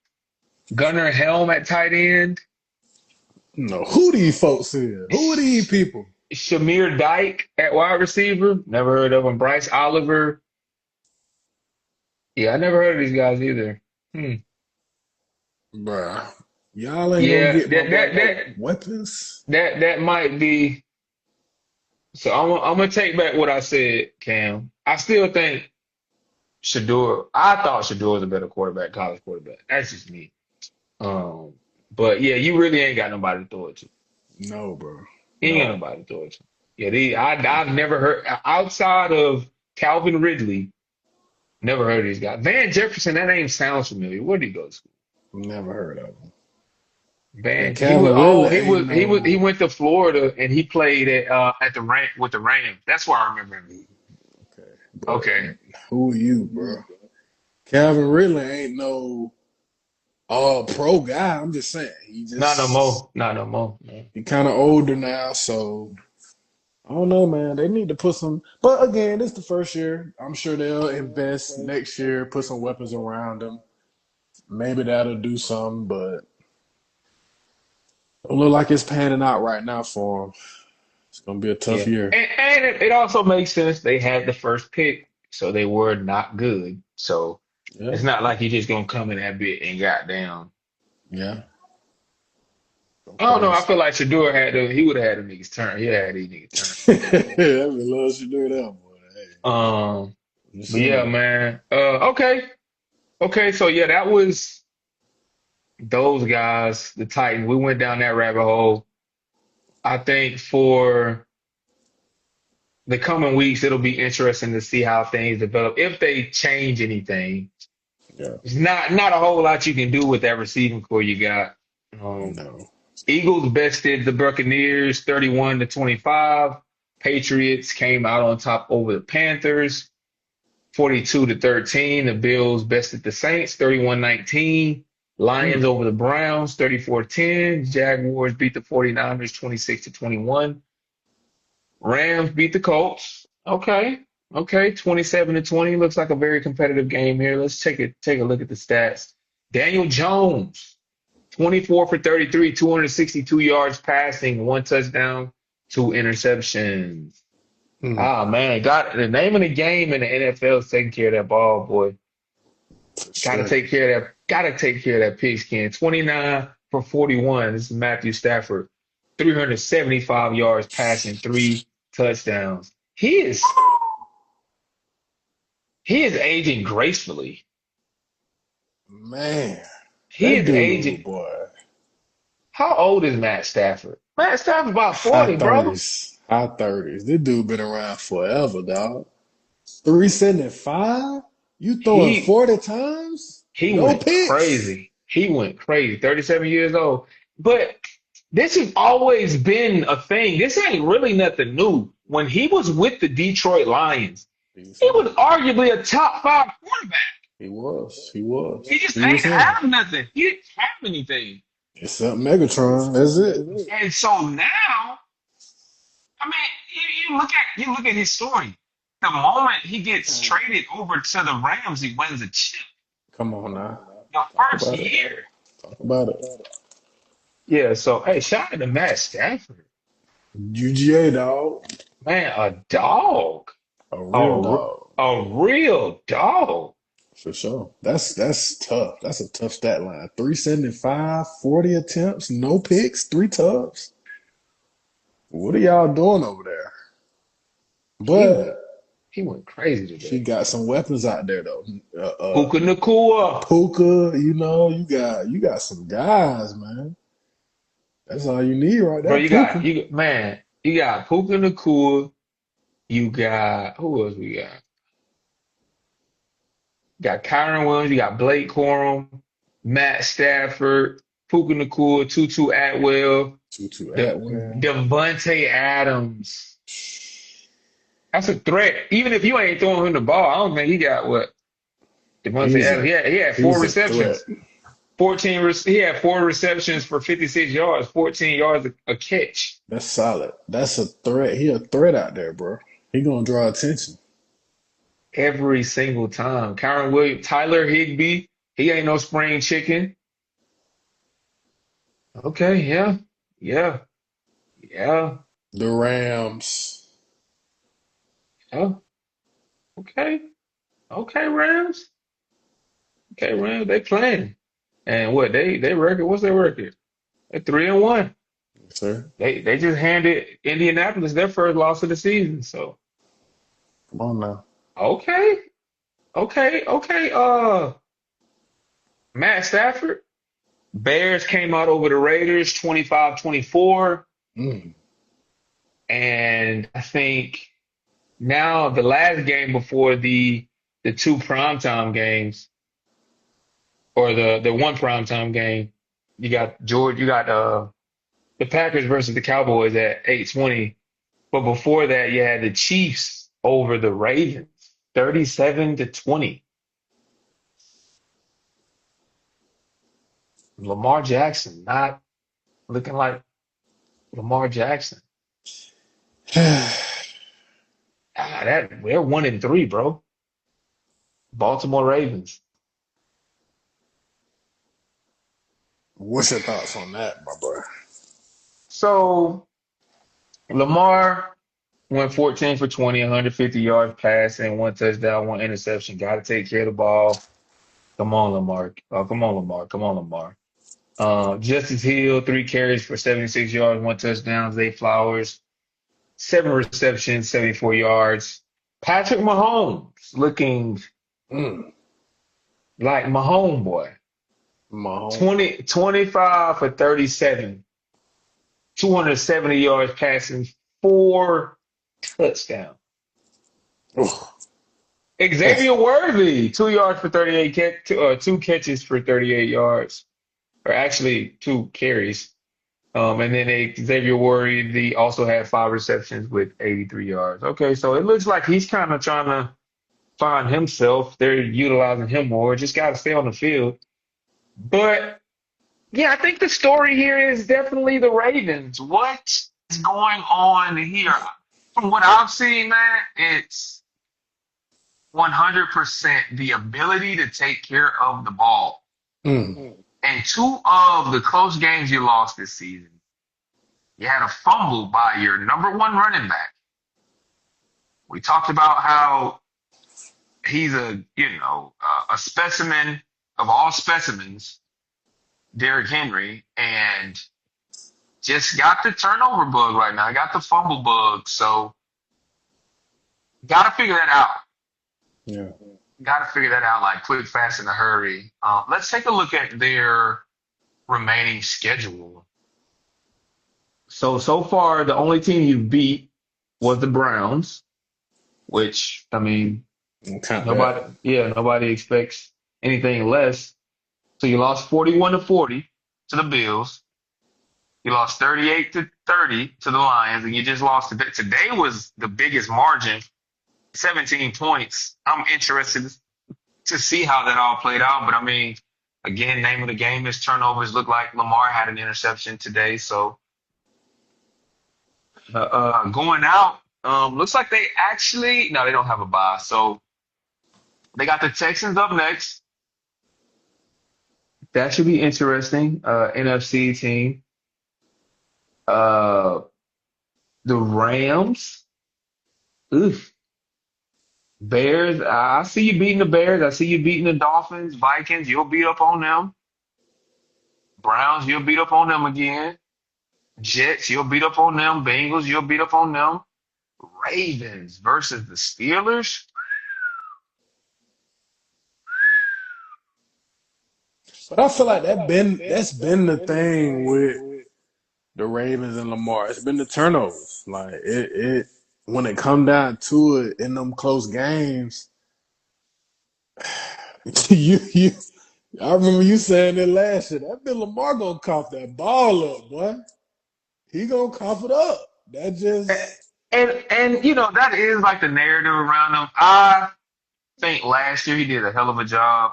S1: Gunnar Helm at tight end,
S2: No, who these folks is? Who are these
S1: Sh-
S2: people?
S1: Shamir Dyke at wide receiver. Never heard of him. Bryce Oliver. Yeah, I never heard of these guys either. Hmm.
S2: Bruh. Y'all ain't gonna
S1: Yeah,
S2: get my boy no weapons.
S1: that might be. So I'm gonna take back what I said, Cam. I still think Shador. I thought Shador was a better quarterback, college quarterback. That's just me. Um, but yeah, you really ain't got nobody to throw it to.
S2: No, bro.
S1: You ain't got
S2: No.
S1: nobody to throw it to. Yeah, I've never heard outside of Calvin Ridley. Never heard of these guys. Van Jefferson, that name sounds familiar. Where did he go to school?
S2: Never heard of him. And
S1: Van,
S2: Calvin really ain't
S1: he
S2: no.
S1: went to Florida and he played at the Ram with the Rams. That's why I remember him.
S2: Okay, but
S1: Okay.
S2: who are you, bro? Calvin really ain't no all pro guy. I'm just saying.
S1: Not no more. Not no more. Man.
S2: He kind of older now, so I don't know, man. They need to put some. But again, it's the first year. I'm sure they'll invest next year, put some weapons around him. Maybe that'll do something, but don't look like it's panning out right now for him. It's gonna be a tough
S1: Yeah.
S2: year.
S1: And it also makes sense. They had the first pick, so they were not good. So
S2: Yeah,
S1: it's not like you just gonna come in that bit and got down.
S2: yeah. Go
S1: I don't know. I
S2: crazy.
S1: feel like Shador he would have had a niggas turn. He had these niggas turn.
S2: I mean, love you do that, boy. Hey,
S1: Um,
S2: just
S1: but yeah,
S2: saying.
S1: man. Okay. Okay, so yeah, that was those guys, the Titans. We went down that rabbit hole. I think for the coming weeks, it'll be interesting to see how things develop. If they change anything,
S2: Yeah,
S1: there's not a whole lot you can do with that receiving core you got. Um,
S2: no.
S1: Eagles bested the Buccaneers 31-25. Patriots came out on top over the Panthers 42-13. The Bills bested the Saints 31-19. Lions
S2: Mm,
S1: over the Browns 34-10. Jaguars beat the 49ers 26-21. Rams beat the Colts. Okay. Okay. 27-20. Looks like a very competitive game here. Let's take a look at the stats. Daniel Jones, 24 for 33, 262 yards passing, one touchdown, two interceptions.
S2: mm,
S1: Ah man, got the name of the game in the NFL is taking care of that ball, boy.
S2: for
S1: Gotta
S2: sure.
S1: take care of that. Gotta take care of that pigskin. 29 for 41. This is Matthew Stafford. 375 yards passing, three touchdowns. He is aging gracefully.
S2: Man,
S1: He
S2: that
S1: is aging.
S2: dude, boy,
S1: How old is Matt Stafford? Matt Stafford about
S2: high
S1: 40, bro.
S2: 30s, high 30s. This dude been around forever, dog. 375? You throwing
S1: He
S2: 40 times?
S1: he
S2: No
S1: went
S2: picks?
S1: crazy. He went crazy. 37 years old. But this has always been a thing. This ain't really nothing new. When he was with the Detroit Lions,
S2: He's
S1: he
S2: him.
S1: was arguably a top five quarterback.
S2: He was. He was.
S1: He just
S2: He was
S1: ain't
S2: him.
S1: have nothing. He didn't have anything.
S2: Except Megatron. That's it.
S1: And so now, I mean, you look at his story. The moment he gets traded over to the Rams, he wins a chip.
S2: Come on now.
S1: The
S2: Talk
S1: first
S2: about it.
S1: year.
S2: Talk about it.
S1: Yeah, so hey, shout out to Matt Stafford.
S2: UGA, dog.
S1: Man, a dog.
S2: A real
S1: A,
S2: dog.
S1: a real dog.
S2: For sure. That's tough. That's a tough stat line. 375, 40 attempts, no picks, three tubs. What are y'all doing over there?
S1: He went
S2: But
S1: he went crazy
S2: he
S1: today.
S2: got some weapons out there though.
S1: Puka Nakua.
S2: Puka, you got some guys, man. That's all you need right
S1: Bro,
S2: there, Puka.
S1: you got Puka Nakua. You got who else we got? You got Kyron Williams, you got Blake Corum, Matt Stafford, Puka Nacua, Tutu Atwell,
S2: Tutu
S1: De
S2: Atwell.
S1: Devontae Adams. That's a threat. Even if you ain't throwing him the ball, I don't think he got what Devontae
S2: He's
S1: Adams.
S2: a
S1: He had four
S2: he's a threat.
S1: receptions. He had four receptions for 56 yards, 14 yards a catch
S2: That's solid. That's a threat. He a threat out there, bro. He gonna draw attention.
S1: every single time. Kyron Williams, Tyler Higbee, he ain't no spring chicken. Okay, yeah, yeah, yeah,
S2: The Rams.
S1: yeah. Okay, okay, Rams. Okay, Rams, they playing. And what they record? What's their record? They're 3-1.
S2: Yes, sir.
S1: They just handed Indianapolis their first loss of the season. So
S2: Come on now.
S1: okay, okay. Matt Stafford. Bears came out over the Raiders 25-24.
S2: Mm.
S1: And I think now the last game before the two primetime games or the one primetime game, you got the Packers versus the Cowboys at 8:20. But before that, you had the Chiefs over the Ravens, 37-20. Lamar Jackson not looking like Lamar Jackson. That they're 1-3, bro. Baltimore Ravens.
S2: What's your thoughts on that, my boy?
S1: So Lamar went 14 for 20, 150 yards passing, one touchdown, one interception. Got to take care of the ball. Come on, Lamar. Oh, come on, Lamar. Come on, Lamar. Justice Hill, 3 carries for 76 yards, one touchdown. Zay Flowers, 7 receptions, 74 yards. Patrick Mahomes looking
S2: Mm.
S1: like Mahomes boy.
S2: Mahomes.
S1: 25 for 37, 270 yards passing, 4 touchdowns.
S2: Oh, that's
S1: Xavier Worthy, 2 yards for 38, 2 catches for 38 yards, or actually 2 carries. And then Xavier Worthy also had 5 receptions with 83 yards. Okay, so it looks like he's kind of trying to find himself. They're utilizing him more. Just got to stay on the field. But yeah, I think the story here is definitely the Ravens. What is going on here? From what I've seen, man, it's 100% the ability to take care of the ball.
S2: mm.
S1: And two of the close games you lost this season, you had a fumble by your number one running back. We talked about how he's a specimen of all specimens, Derrick Henry, and just got the turnover bug right now. Got the fumble bug. So got to figure that out.
S2: Yeah.
S1: Got to figure that out like quick, fast, in a hurry. Let's take a look at their remaining schedule. So far, the only team you beat was the Browns, which, I mean,
S2: Count that.
S1: nobody expects anything less. So you lost 41-40 to the Bills. You lost 38-30 to the Lions, and you just lost today. Today was the biggest margin, 17 points. I'm interested to see how that all played out. But I mean, again, name of the game is turnovers. Looked like Lamar had an interception today. So going out, looks like they actually, no, they don't have a bye. So they got the Texans up next. That should be interesting. NFC team. Uh, the Rams. Oof. Bears. I see you beating the Bears. I see you beating the Dolphins. Vikings. You'll beat up on them. Browns. You'll beat up on them again. Jets. You'll beat up on them. Bengals. You'll beat up on them. Ravens versus the Steelers.
S2: But I feel like that's been the thing with the Ravens and Lamar. It's been the turnovers. Like it when it come down to it in them close games, you. I remember you saying it last year. That Bill Lamar gonna cough that ball up, boy. He gonna cough it up. That just
S1: And you know that is like the narrative around him. I think last year he did a hell of a job,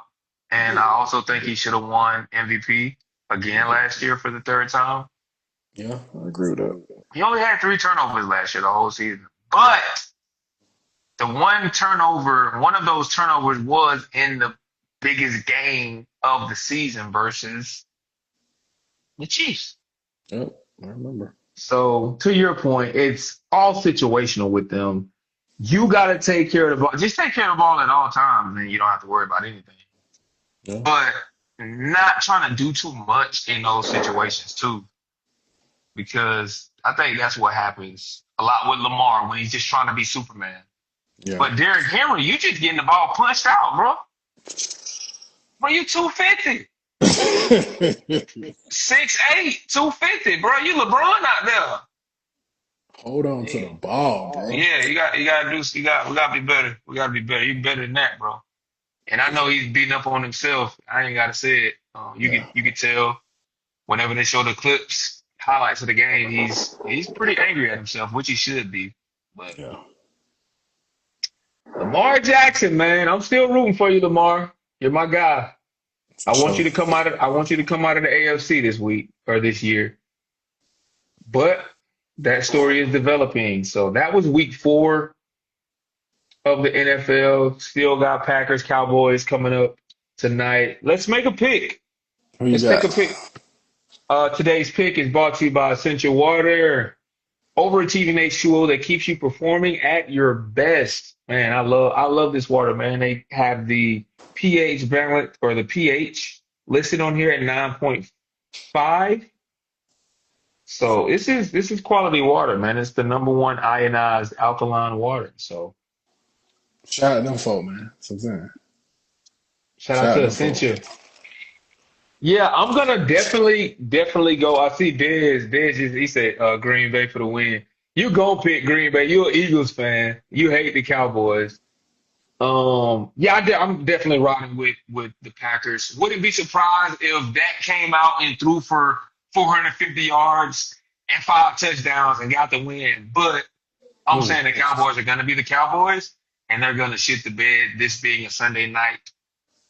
S2: he
S1: and I
S2: did.
S1: also
S2: He
S1: think he
S2: did.
S1: should have won MVP
S2: He
S1: again
S2: did.
S1: last year for the third time.
S2: Yeah, I agree with that.
S1: He only had three turnovers last year the whole season, but the one of those turnovers was in the biggest game of the season versus the Chiefs.
S2: Yep, I remember.
S1: So to your point, it's all situational with them. You got to take care of the ball. Just take care of the ball at all times, and you don't have to worry about anything.
S2: Yeah,
S1: But not trying to do too much in those situations too, because I think that's what happens a lot with Lamar when he's just trying to be Superman.
S2: yeah.
S1: But Derrick Henry, you just getting the ball punched out, bro. Bro, you 250, 6'8", 250, bro. You LeBron out
S2: Hold on to
S1: there.
S2: the ball, bro.
S1: Yeah, we gotta be better. We gotta be better. You better than that, bro. And I know he's beating up on himself. I ain't gotta say it.
S2: Yeah,
S1: You could tell whenever they show the clips, highlights of the game, he's pretty angry at himself, which he should be. But
S2: yeah.
S1: Lamar Jackson, man, I'm still rooting for you, Lamar. You're my guy.
S2: For sure.
S1: I want you to come out of the AFC this week or this year. But that story is developing. So that was week 4 of the NFL. Still got Packers, Cowboys coming up tonight. Let's make a pick.
S2: Who you
S1: Let's take
S2: got?
S1: a pick. Today's pick is brought to you by Essential Water. Overachieving H2O that keeps you performing at your best. Man, I love this water, man. They have the pH balance or the pH listed on here at 9.5. So this is quality water, man. It's the number one ionized alkaline water. So
S2: Shout out them folk, man. That's what I'm saying.
S1: shout out
S2: Shout out
S1: to
S2: them folk.
S1: Essential. Yeah, I'm gonna definitely go. I see Dez. He said Green Bay for the win. You gonna pick Green Bay. You're an Eagles fan. You hate the Cowboys. Yeah, I'm definitely riding with the Packers. Wouldn't be surprised if that came out and threw for 450 yards and 5 touchdowns and got the win. But I'm
S2: Mm,
S1: saying the Cowboys are gonna be the Cowboys and they're gonna shit the bed. This being a Sunday night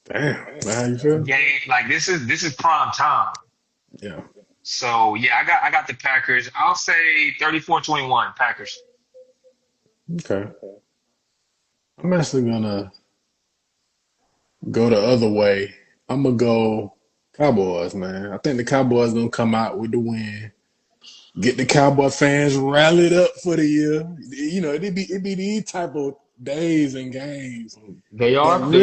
S2: damn. That how you feel?
S1: game, like this is prime time.
S2: Yeah.
S1: So yeah, I got the Packers. I'll say 34-21 Packers.
S2: Okay. I'm actually gonna go the other way. I'm gonna go Cowboys, man. I think the Cowboys gonna come out with the win. Get the Cowboy fans rallied up for the year. You know, it be these type of days and games that really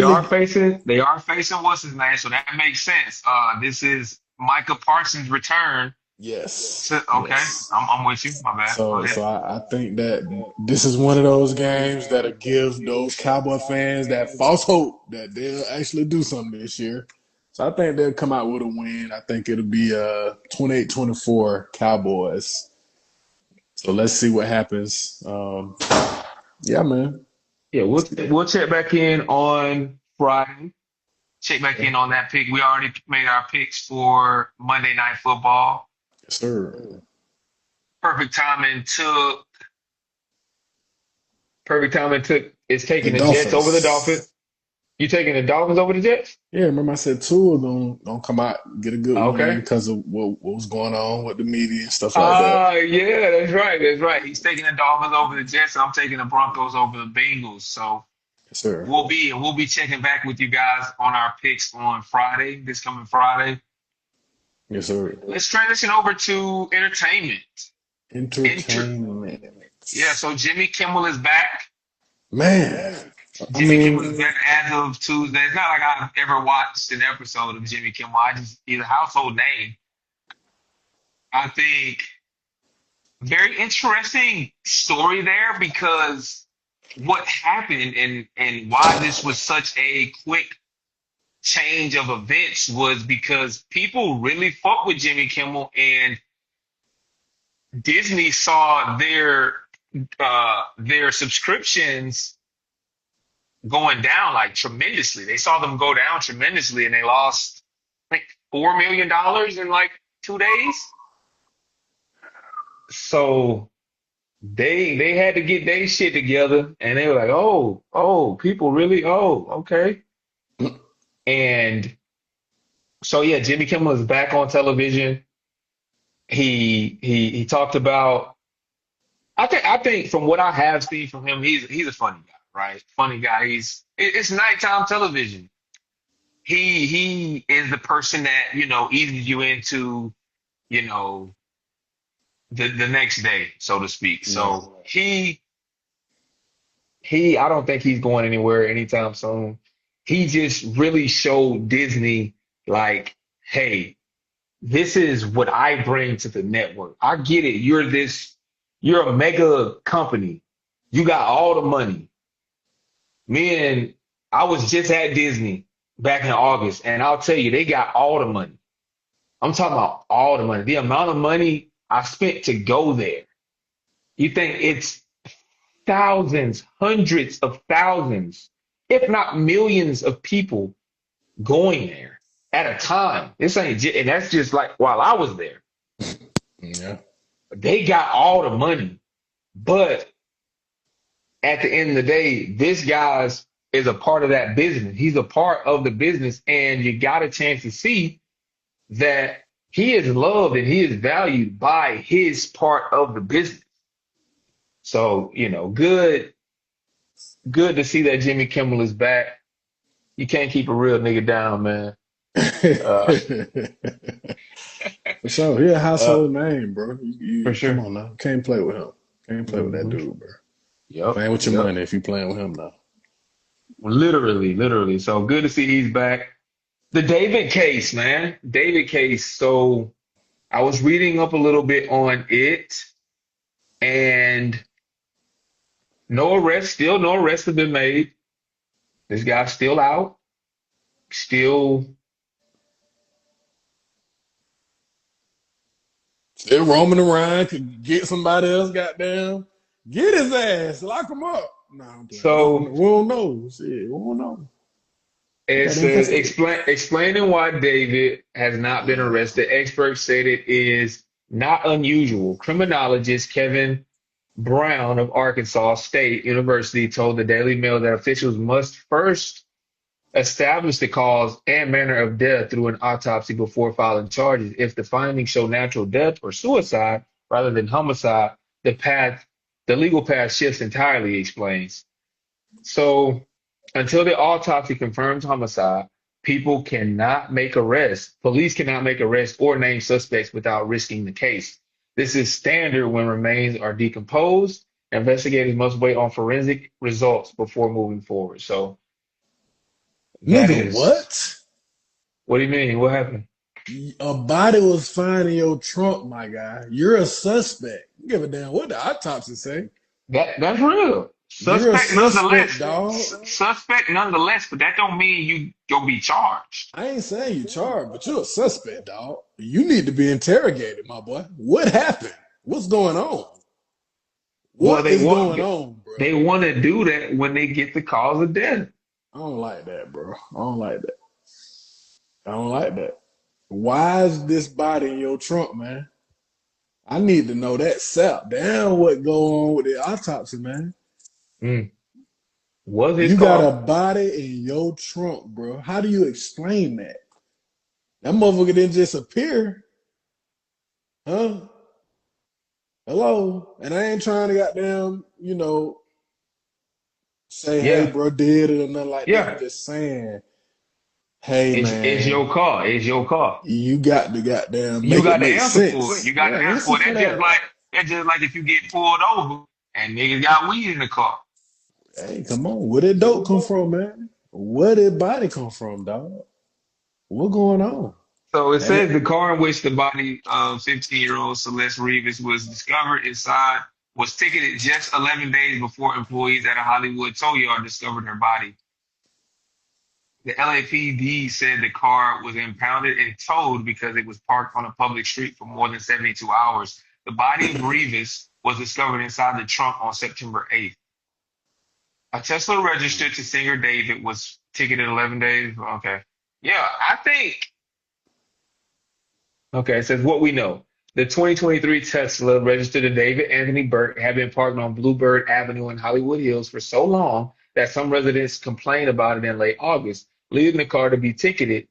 S1: They are facing what's his name, so that makes sense. This is Micah Parsons' return.
S2: yes.
S1: To, okay,
S2: Yes.
S1: I'm with you. My bad. Go ahead.
S2: So I think that this is one of those games that'll give those Cowboy fans that false hope that they'll actually do something this year. So I think they'll come out with a win. I think it'll be 28-24 Cowboys. So let's see what happens. Yeah, man.
S1: Yeah, we'll check back in on Friday. Check back
S2: Yeah.
S1: in on that pick. We already made our picks for Monday Night Football.
S2: Yes, sir.
S1: Perfect timing took Perfect timing took is
S2: The
S1: taking the Jets over the Dolphins.
S2: Dolphins.
S1: You taking the Dolphins over the Jets?
S2: Yeah, remember I said Tua gonna come out get a good win
S1: Okay.
S2: because of what was going on with the media and stuff like that.
S1: Yeah, that's right. That's right. He's taking the Dolphins over the Jets, and I'm taking the Broncos over the Bengals. So
S2: Yes, sir.
S1: we'll be checking back with you guys on our picks on Friday, this coming Friday.
S2: Yes, sir.
S1: Let's transition over to entertainment. Enter
S2: Entertainment.
S1: Yeah, so Jimmy Kimmel is back.
S2: Man, I
S1: Jimmy Kimmel is
S2: mean,
S1: back as of Tuesday. It's not like I've ever watched an episode of Jimmy Kimmel. He's a household name. I think very interesting story there because what happened and why this was such a quick change of events was because people really fought with Jimmy Kimmel and Disney saw their subscriptions going down like tremendously. They saw them go down tremendously, and they lost like $4 million in like 2 days. So they had to get their shit together, and they were like, oh, people really, okay. And so yeah, Jimmy Kimmel is back on television. He talked about. I think from what I have seen from him, he's a funny guy, right? Funny guy. It's nighttime television. He is the person that eases you into you know the next day, so to speak.
S2: Yeah.
S1: So he I don't think he's going anywhere anytime soon. He just really showed Disney like, hey, this is what I bring to the network. I get it. You're a mega company. You got all the money. Me and I was just at Disney back in August, and I'll tell you, they got all the money. I'm talking about all the money. The amount of money I spent to go there. You think it's thousands, hundreds of thousands, if not millions of people going there at a time. This ain't, and that's just like while I was there.
S2: Yeah.
S1: They got all the money, but at the end of the day, this guy's is a part of that business. He's a part of the business, and you got a chance to see that he is loved and he is valued by his part of the business. So, good to see that Jimmy Kimmel is back. You can't keep a real nigga down, man. Uh,
S2: For sure. He a
S1: uh,
S2: household name, bro.
S1: for
S2: Come
S1: sure.
S2: on now. Can't play with him. Can't play with that
S1: Hmm.
S2: dude, bro.
S1: Yep,
S2: Playing with your
S1: yep.
S2: money if you playing with him now.
S1: Literally, literally. So good to see he's back. The David case, man. David case. So I was reading up a little bit on it, and still no arrests have been made. This guy's still out, still,
S2: Still roaming around, could get somebody else, goddamn. Get his ass, lock him up. Nah, I'm playing.
S1: so
S2: We don't know. Shit, we don't know. We
S1: it
S2: gotta
S1: says
S2: investigate.
S1: explaining why David has not been arrested. Experts said it is not unusual. Criminologist Kevin Brown of Arkansas State University told the Daily Mail that officials must first establish the cause and manner of death through an autopsy before filing charges. If the findings show natural death or suicide rather than homicide, the path, the legal path shifts entirely, he explains. So until the autopsy confirms homicide, people cannot make arrests. Police cannot make arrests or name suspects without risking the case. This is standard when remains are decomposed. Investigators must wait on forensic results before moving forward. So that
S2: Nigga,
S1: is,
S2: what?
S1: what do you mean? What happened?
S2: A body was found in your trunk, my guy. You're a suspect. Give a damn what the autopsy say.
S1: That's real.
S2: You're a
S1: Suspect
S2: suspect,
S1: nonetheless.
S2: dog.
S1: Suspect nonetheless, but that don't mean you go be charged.
S2: I ain't saying you charged, but you're a suspect, dog. You need to be interrogated, my boy. What happened? What's going on?
S1: Well,
S2: What is going on, bro?
S1: they want to do that when they get the cause of death.
S2: I don't like that, bro. I don't like that. I don't like that. Why is this body in your trunk, man? I need to know that sap down what go on with the autopsy, man.
S1: Mm. Was his
S2: You got a
S1: car?
S2: body in your trunk, bro. How do you explain that? That motherfucker didn't just appear, huh? Hello? And I ain't trying to goddamn, say, hey,
S1: Yeah,
S2: bro, did it or nothing like that. I'm
S1: yeah.
S2: just saying, hey,
S1: It's
S2: man,
S1: your car. It's your car.
S2: you got to goddamn
S1: You
S2: make it
S1: got to
S2: make
S1: answer for it.
S2: sense.
S1: You got
S2: Yeah,
S1: to answer
S2: answer
S1: for it.
S2: for that.
S1: That's just like if you get pulled over and niggas got weed in the car.
S2: Hey, come on. Where did dope come from, man? Where did body come from, dog? What going on?
S1: So it
S2: And
S1: says
S2: it,
S1: the car in which the body of 15-year-old Celeste Rivas was discovered inside was ticketed just 11 days before employees at a Hollywood tow yard discovered her body. The LAPD said the car was impounded and towed because it was parked on a public street for more than 72 hours. The body of Rivas was discovered inside the trunk on September 8th. A Tesla registered to singer David was ticketed 11 days. Okay. Yeah, I think. Okay, it says what we know. The 2023 Tesla registered to David Anthony Burke had been parked on Bluebird Avenue in Hollywood Hills for so long that some residents complained about it in late August, leaving the car to be ticketed.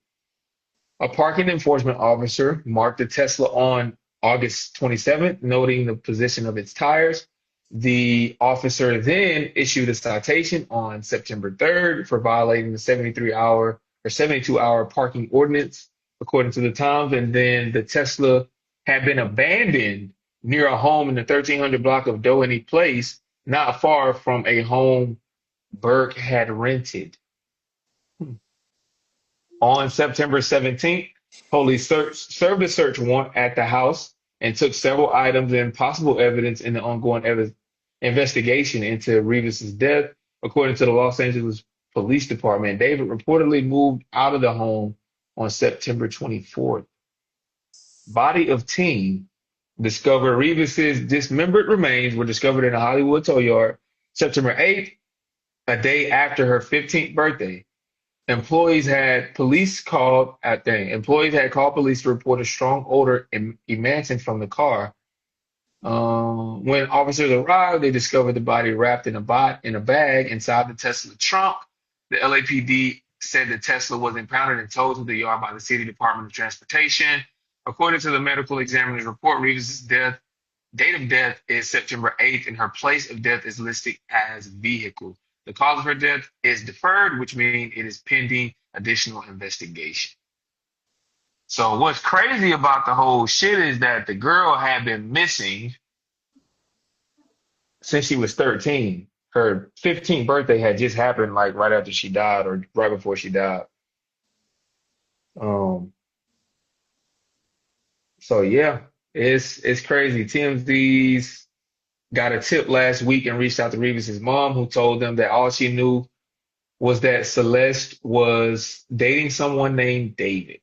S1: A parking enforcement officer marked the Tesla on August 27th, noting the position of its tires. The officer then issued a citation on September 3rd for violating the 73-hour or 72-hour parking ordinance, according to the Times. And then the Tesla had been abandoned near a home in the 1300 block of Doheny Place, not far from a home Burke had rented. On September 17th, police served a search warrant at the house and took several items and possible evidence in the ongoing investigation into Revis's death. According to the Los Angeles Police Department, David reportedly moved out of the home on September 24th. Body of teen discovered Revis's dismembered remains were discovered in a Hollywood tow yard September 8th, a day after her 15th birthday. Employees had called police to report a strong odor emanating from the car. When officers arrived, they discovered the body wrapped in a bag inside the Tesla trunk. The LAPD said the Tesla was impounded and towed to the yard by the City Department of Transportation. According to the medical examiner's report, Reeves' date of death is September 8th, and her place of death is listed as vehicle. The cause of her death is deferred, which means it is pending additional investigation. So what's crazy about the whole shit is that the girl had been missing since she was 13. Her 15th birthday had just happened like right after she died or right before she died. Um, so yeah, it's crazy. TMZ's got a tip last week and reached out to Revis's mom, who told them that all she knew was that Celeste was dating someone named David.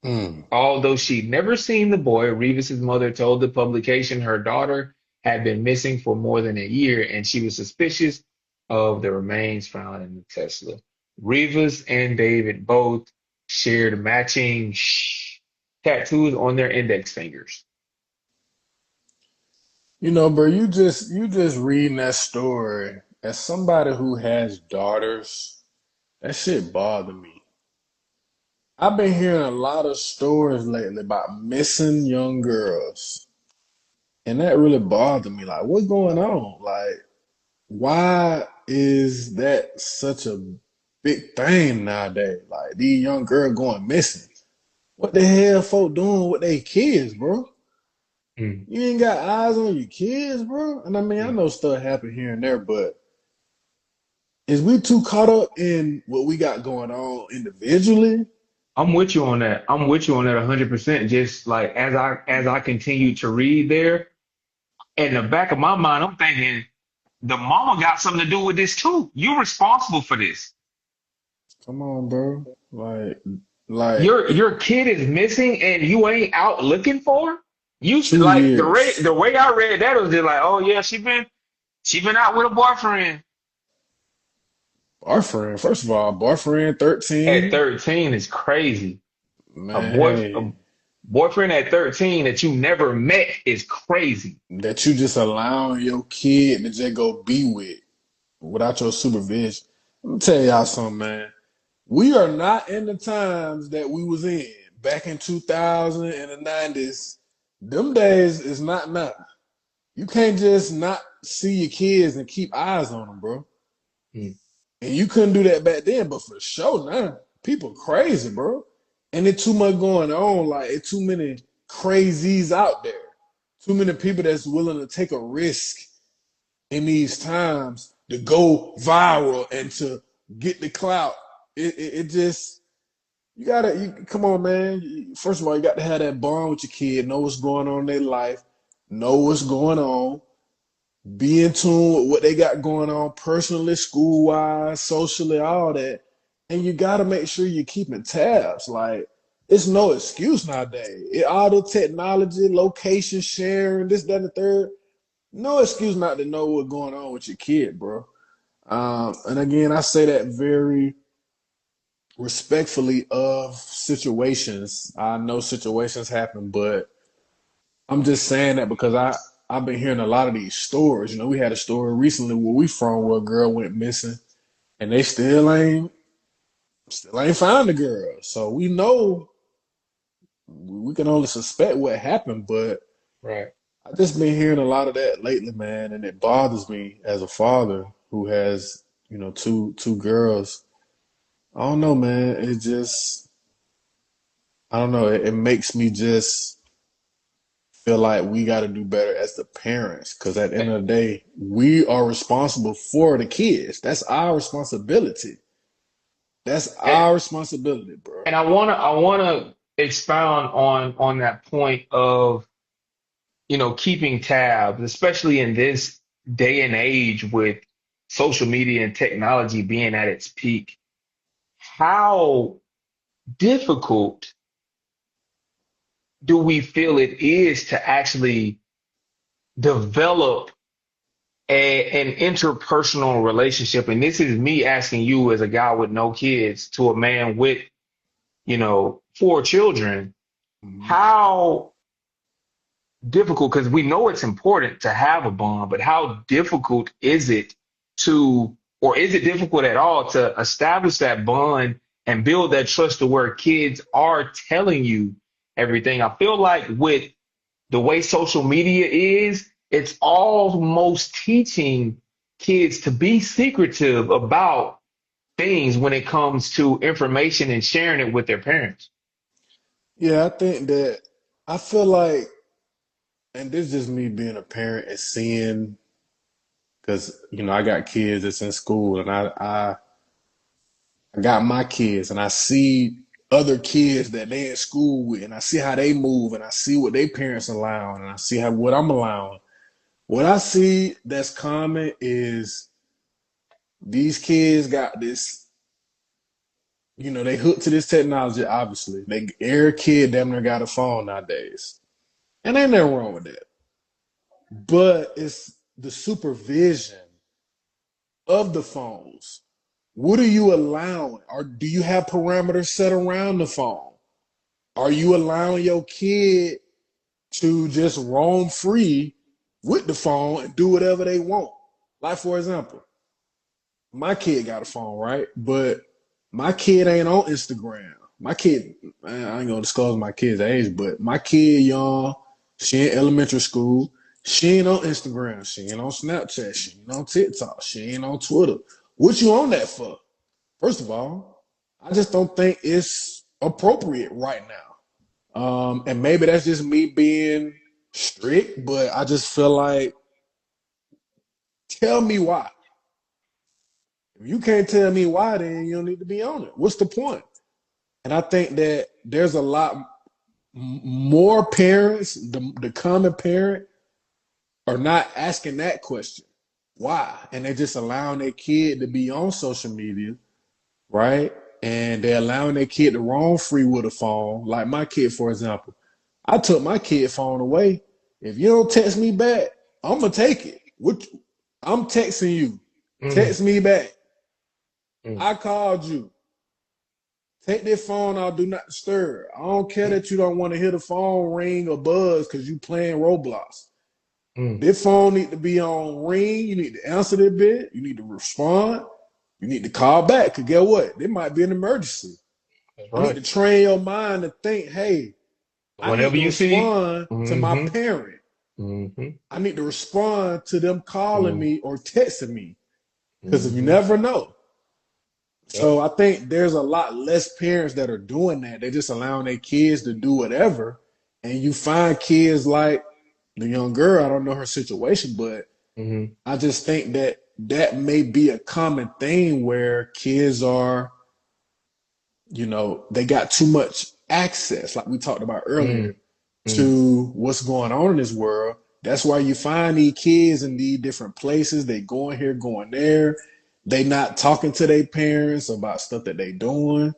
S2: Mm.
S1: Although she'd never seen the boy, Revis's mother told the publication her daughter had been missing for more than a year and she was suspicious of the remains found in the Tesla. Revis and David both shared matching tattoos on their index fingers.
S2: You know, bro, you just reading that story as somebody who has daughters, that shit bother me. I've been hearing a lot of stories lately about missing young girls, and that really bothered me. Like, what's going on? Like, why is that such a big thing nowadays? Like, these young girls going missing. What the hell folk doing with their kids, bro?
S1: Mm,
S2: You ain't got eyes on your kids, bro. And I mean, I
S1: mm.
S2: know stuff happen here and there, but is we too caught up in what we got going on individually?
S1: I'm with you on that. I'm with you on that 100%. Just like as I continue to read there, in the back of my mind, I'm thinking the mama got something to do with this too. You're responsible for this.
S2: Come on, bro. Like
S1: Your kid is missing and you ain't out looking for her. You should,
S2: two
S1: like
S2: years.
S1: the way I read that was just like, oh yeah, she been out with a boyfriend
S2: Boyfriend, first of all, boyfriend
S1: at
S2: 13.
S1: 13 is crazy.
S2: Man,
S1: A
S2: hey,
S1: boyfriend at 13 that you never met is crazy.
S2: that you just allowing your kid to just go be with without your supervision. Let me tell y'all something, man. We are not in the times that we was in back in 2000 and the 90s. Them days is not now. You can't just not see your kids and keep eyes on them, bro.
S1: Mm.
S2: And you couldn't do that back then, but for sure now, people crazy, bro. And it's too much going on. Like, it's too many crazies out there. Too many people that's willing to take a risk in these times to go viral and to get the clout. It just, come on, man. First of all, you got to have that bond with your kid, know what's going on in their life, know what's going on, be in tune with what they got going on personally, school wise, socially, all that. And you got to make sure you're keeping tabs. Like, it's no excuse nowadays. All the technology, location sharing, this, that, and the third. No excuse not to know what's going on with your kid, bro. And again, I say that very respectfully of situations. I know situations happen, but I'm just saying that because I've been hearing a lot of these stories. You know, we had a story recently where we from where a girl went missing, and they still ain't found the girl. So we know we can only suspect what happened, but
S1: Right.
S2: I just been hearing a lot of that lately, man, and it bothers me as a father who has, two girls. I don't know, man. It just I don't know. It makes me just feel like we got to do better as the parents, because at the end of the day, we are responsible for the kids. That's our responsibility. That's
S1: And,
S2: our responsibility, bro.
S1: and I wanna expound on that point of, keeping tabs, especially in this day and age with social media and technology being at its peak. How difficult do we feel it is to actually develop an interpersonal relationship? And this is me asking you as a guy with no kids to a man with, four children.
S2: Mhm.
S1: How difficult, because we know it's important to have a bond, but how difficult is it or is it difficult at all to establish that bond and build that trust to where kids are telling you everything? I feel like with the way social media is, it's almost teaching kids to be secretive about things when it comes to information and sharing it with their parents.
S2: Yeah, I think that I feel like, and this is just me being a parent and seeing, because I got kids that's in school, and I got my kids, and I see other kids that they in school with, and I see how they move, and I see what their parents allowing, and I see how what I'm allowing. What I see that's common is these kids got this, they hooked to this technology, obviously. Every kid damn near got a phone nowadays. And ain't nothing wrong with that. But it's the supervision of the phones. What are you allowing? Or do you have parameters set around the phone? Are you allowing your kid to just roam free with the phone and do whatever they want? Like, for example, my kid got a phone, right? But my kid ain't on Instagram. My kid, I ain't gonna disclose my kid's age, but my kid young, she in elementary school. She ain't on Instagram. She ain't on Snapchat. She ain't on TikTok. She ain't on Twitter. What you on that for? First of all, I just don't think it's appropriate right now. And maybe that's just me being strict, but I just feel like, tell me why. If you can't tell me why, then you don't need to be on it. What's the point? And I think that there's a lot more parents, the common parent, are not asking that question. Why? And they're just allowing their kid to be on social media, right? And they're allowing their kid to roam free with a phone. Like my kid, for example. I took my kid phone away. If you don't text me back, I'm gonna take it. I'm texting you.
S1: Mm,
S2: Text me back.
S1: mm,
S2: I called you. Take this phone out, do not disturb. I don't care
S1: mm,
S2: that you don't want to hear the phone ring or buzz because you playing Roblox.
S1: mm.
S2: This phone need to be on ring. You need to answer the bit. You need to respond. You need to call back. Cause get what? There might be an emergency.
S1: That's
S2: You need
S1: right.
S2: to train your mind to think, hey, I need
S1: Whatever
S2: to
S1: you see.
S2: respond to my
S1: Hmm.
S2: parent.
S1: Hmm.
S2: I need to respond to them calling
S1: Hmm.
S2: me or texting me. Because you
S1: Hmm.
S2: never know.
S1: Yep.
S2: So I think there's a lot less parents that are doing that. They're just allowing their kids to do whatever. And you find kids like the young girl, I don't know her situation, but
S1: Hmm.
S2: I just think that that may be a common thing where kids are, they got too much access, like we talked about
S1: Mm,
S2: earlier,
S1: mm,
S2: to what's going on in this world. That's why you find these kids in these different places. They going here, going there. They not talking to their parents about stuff that they doing.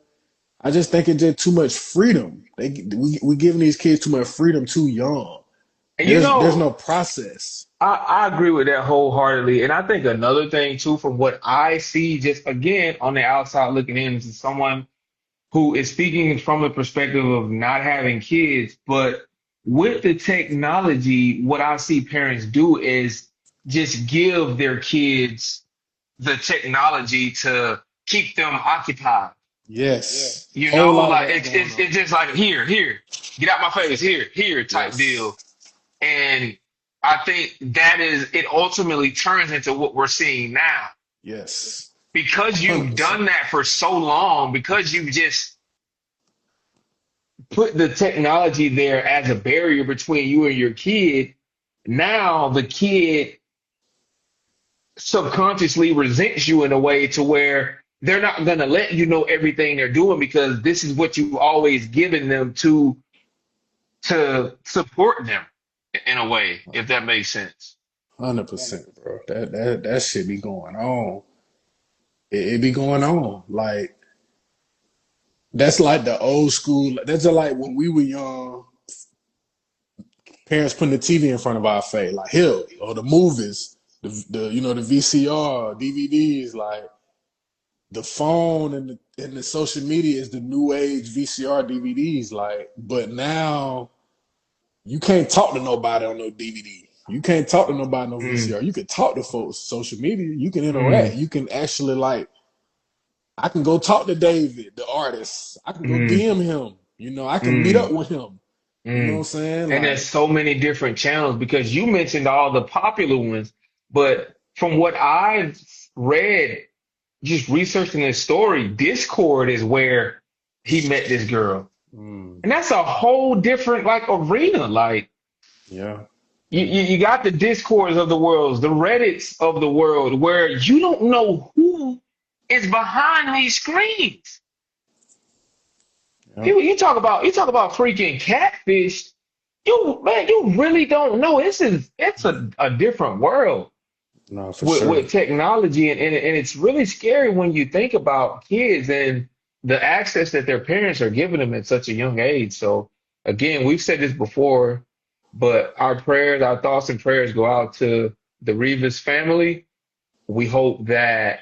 S2: I just think it's just too much freedom. We giving these kids too much freedom too young.
S1: And
S2: There's no process.
S1: I agree with that wholeheartedly. And I think another thing too, from what I see, just again on the outside looking in, is someone who is speaking from a perspective of not having kids, but with the technology, what I see parents do is just give their kids the technology to keep them occupied.
S2: Yes,
S1: You
S2: whole
S1: know,
S2: lot of
S1: like
S2: that going
S1: it's
S2: on.
S1: just like here, get out my face, here type
S2: Yes,
S1: deal. And I think that is it ultimately turns into what we're seeing now.
S2: yes,
S1: Because you've
S2: 100%.
S1: done that for so long, because you've just put the technology there as a barrier between you and your kid, now the kid subconsciously resents you in a way to where they're not going to let you know everything they're doing because this is what you've always given them to support them in a way, if that makes sense.
S2: 100%, bro. That shit be going on. It be going on. Like that's like the old school. That's just like when we were young. Parents putting the TV in front of our face, like here or the movies, the the VCR, DVDs, like the phone and the social media is the new age VCR DVDs. Like, but now you can't talk to nobody on no DVD. You can't talk to nobody on no
S1: Mm,
S2: VCR. You can talk to folks social media. You can interact.
S1: mm,
S2: You can actually like I can go talk to David, the artist. I can go
S1: mm,
S2: DM him. I can meet up
S1: mm,
S2: with him. You know what I'm
S1: mm.
S2: saying?
S1: And there's
S2: Like,
S1: so many different channels because you mentioned all the popular ones, but from what I've read, just researching this story, Discord is where he met this girl.
S2: mm,
S1: And that's a whole different like arena. Like
S2: yeah,
S1: you got the Discords of the world, the Reddits of the world, where you don't know who is behind these screens.
S2: yeah,
S1: People, you talk about freaking catfish. You really don't know. It's a different world
S2: no, for sure.
S1: with technology, and it's really scary when you think about kids and the access that their parents are giving them at such a young age. So again, we've said this before, but our thoughts and prayers go out to the Rivas family. We hope that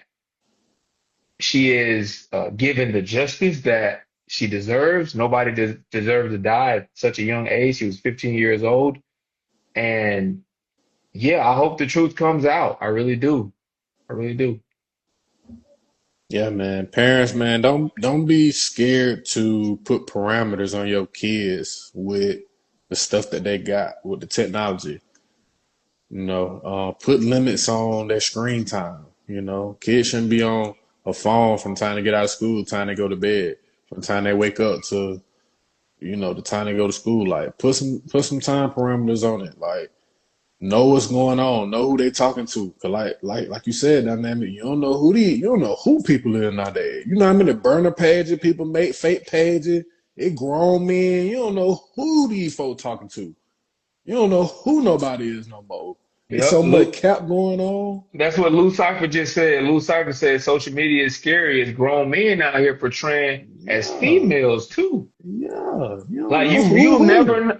S1: she is given the justice that she deserves. Nobody deserves to die at such a young age. She was 15 years old. And yeah, I hope the truth comes out. I really do. I really do.
S2: Yeah, man. Parents, man, don't be scared to put parameters on your kids with the stuff that they got with the technology. Put limits on their screen time. Kids shouldn't be on a phone from the time to get out of school, to time they go to bed, from the time they wake up to the time they go to school. Like put some time parameters on it. Like know what's going on, know who they talking to. Cause like you said, dynamic, you don't know who people is nowadays. You know how many burner pages people make, fake pages, it grown men. You don't know who these folks talking to. You don't know who nobody is no more. It's
S1: Yep.
S2: so much cap going on.
S1: That's what Lou Cipher just said. Lou Cipher said social media is scary. It's grown men out here portraying as
S2: Yeah,
S1: females too.
S2: yeah. You don't
S1: Like
S2: know
S1: you
S2: who.
S1: never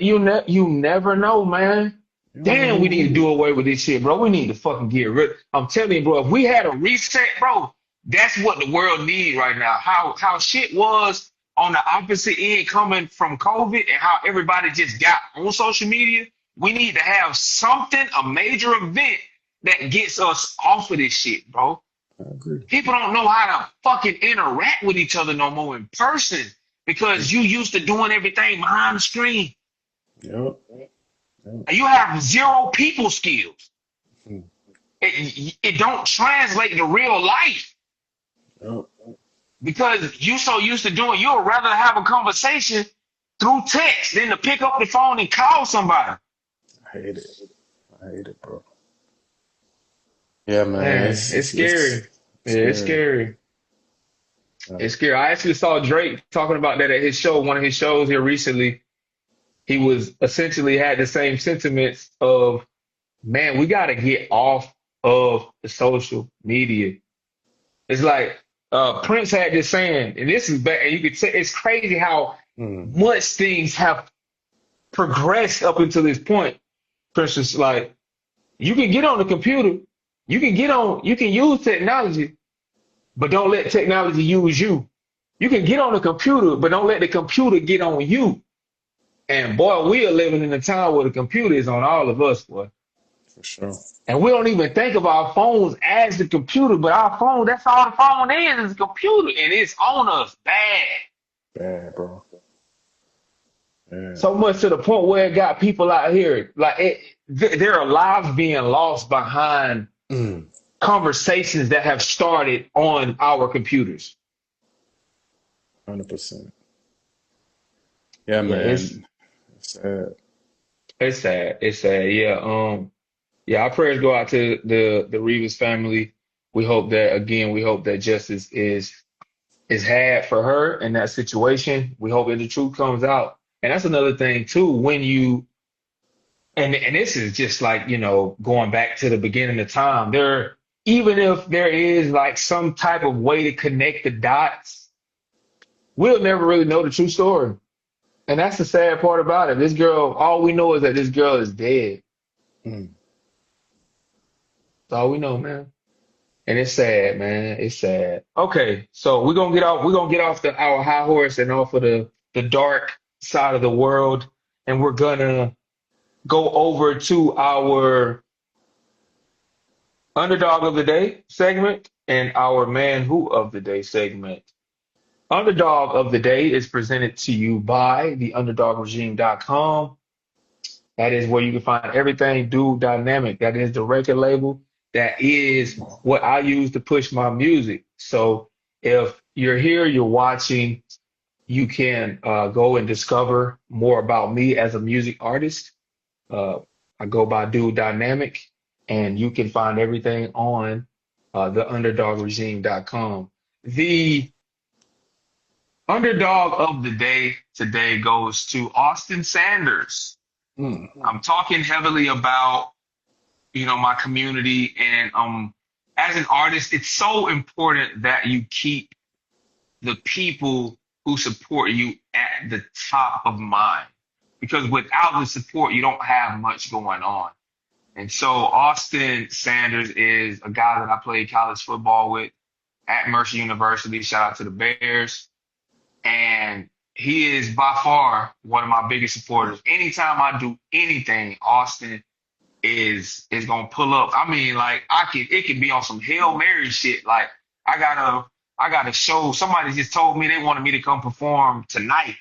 S1: you never know, man.
S2: You don't know
S1: Damn, we need to do
S2: who.
S1: away with this shit, bro. We need to fucking get rid. I'm telling you, bro. If we had a reset, bro, that's what the world needs right now. How shit was on the opposite end coming from COVID, and how everybody just got on social media. We need to have something, a major event that gets us off of this shit, bro.
S2: I agree.
S1: People don't know how to fucking interact with each other no more in person because you used to doing everything behind the screen.
S2: Yep. Yep.
S1: You have zero people skills.
S2: Hmm.
S1: It don't translate to real life
S2: Yep.
S1: because you so used to doing. You'd rather have a conversation through text than to pick up the phone and call somebody.
S2: I hate it. I hate it, bro. Yeah, man.
S1: Man,
S2: It's
S1: it's
S2: it's, it's
S1: scary. Yeah, it's
S2: scary.
S1: scary.
S2: Yeah.
S1: It's scary. I actually saw Drake talking about that at his show, one of his shows here recently. He was essentially had the same sentiments of, man, we got to get off of the social media. It's like Prince had this saying, and this is bad. And you could say it's crazy how
S2: Hmm.
S1: much things have progressed up until this point. For instance, like you can get on the computer, you can use technology, but don't let technology use you. You can get on the computer, but don't let the computer get on you. And boy, we are living in a time where the computer is on all of us, boy.
S2: For sure.
S1: And we don't even think of our phones as the computer, but our phone, that's all the phone is a computer, and it's on us bad.
S2: Bad, bro.
S1: So
S2: Bad.
S1: much to the point where it got people out here, like there are lives being lost behind
S2: Mm,
S1: conversations that have started on our computers.
S2: 100%. Yeah,
S1: Yeah,
S2: man. It's sad.
S1: it's sad. It's sad. Yeah. Yeah, our prayers go out to the Rivas family. We hope that justice is had for her in that situation. We hope that the truth comes out. And that's another thing too, when you and this is just like, going back to the beginning of time, even if there is like some type of way to connect the dots, we'll never really know the true story. And that's the sad part about it. This girl, all we know is that this girl is dead.
S2: Mm.
S1: That's all we know, man. And it's sad, man. It's sad. Okay, so we're gonna get off our high horse and off of the dark side of the world, and we're gonna go over to our underdog of the day segment and our man who of the day segment. Underdog of the day is presented to you by the underdogregime.com. That is where you can find everything Dude Dynamic. That is the record label. That is what I use to push my music. So if you're here, you're watching, you can go and discover more about me as a music artist. Uh, I go by Dude Dynamic, and you can find everything on theunderdogregime.com. The underdog of the day today goes to Austin Sanders.
S2: Mm.
S1: I'm talking heavily about, my community, and as an artist, it's so important that you keep the people who support you at the top of mind, because without the support, you don't have much going on. And so Austin Sanders is a guy that I played college football with at Mercer University. Shout out to the Bears. And he is by far one of my biggest supporters. Anytime I do anything, Austin is gonna pull up. I mean, like it could be on some Hail Mary shit. Like I got a show. Somebody just told me they wanted me to come perform tonight.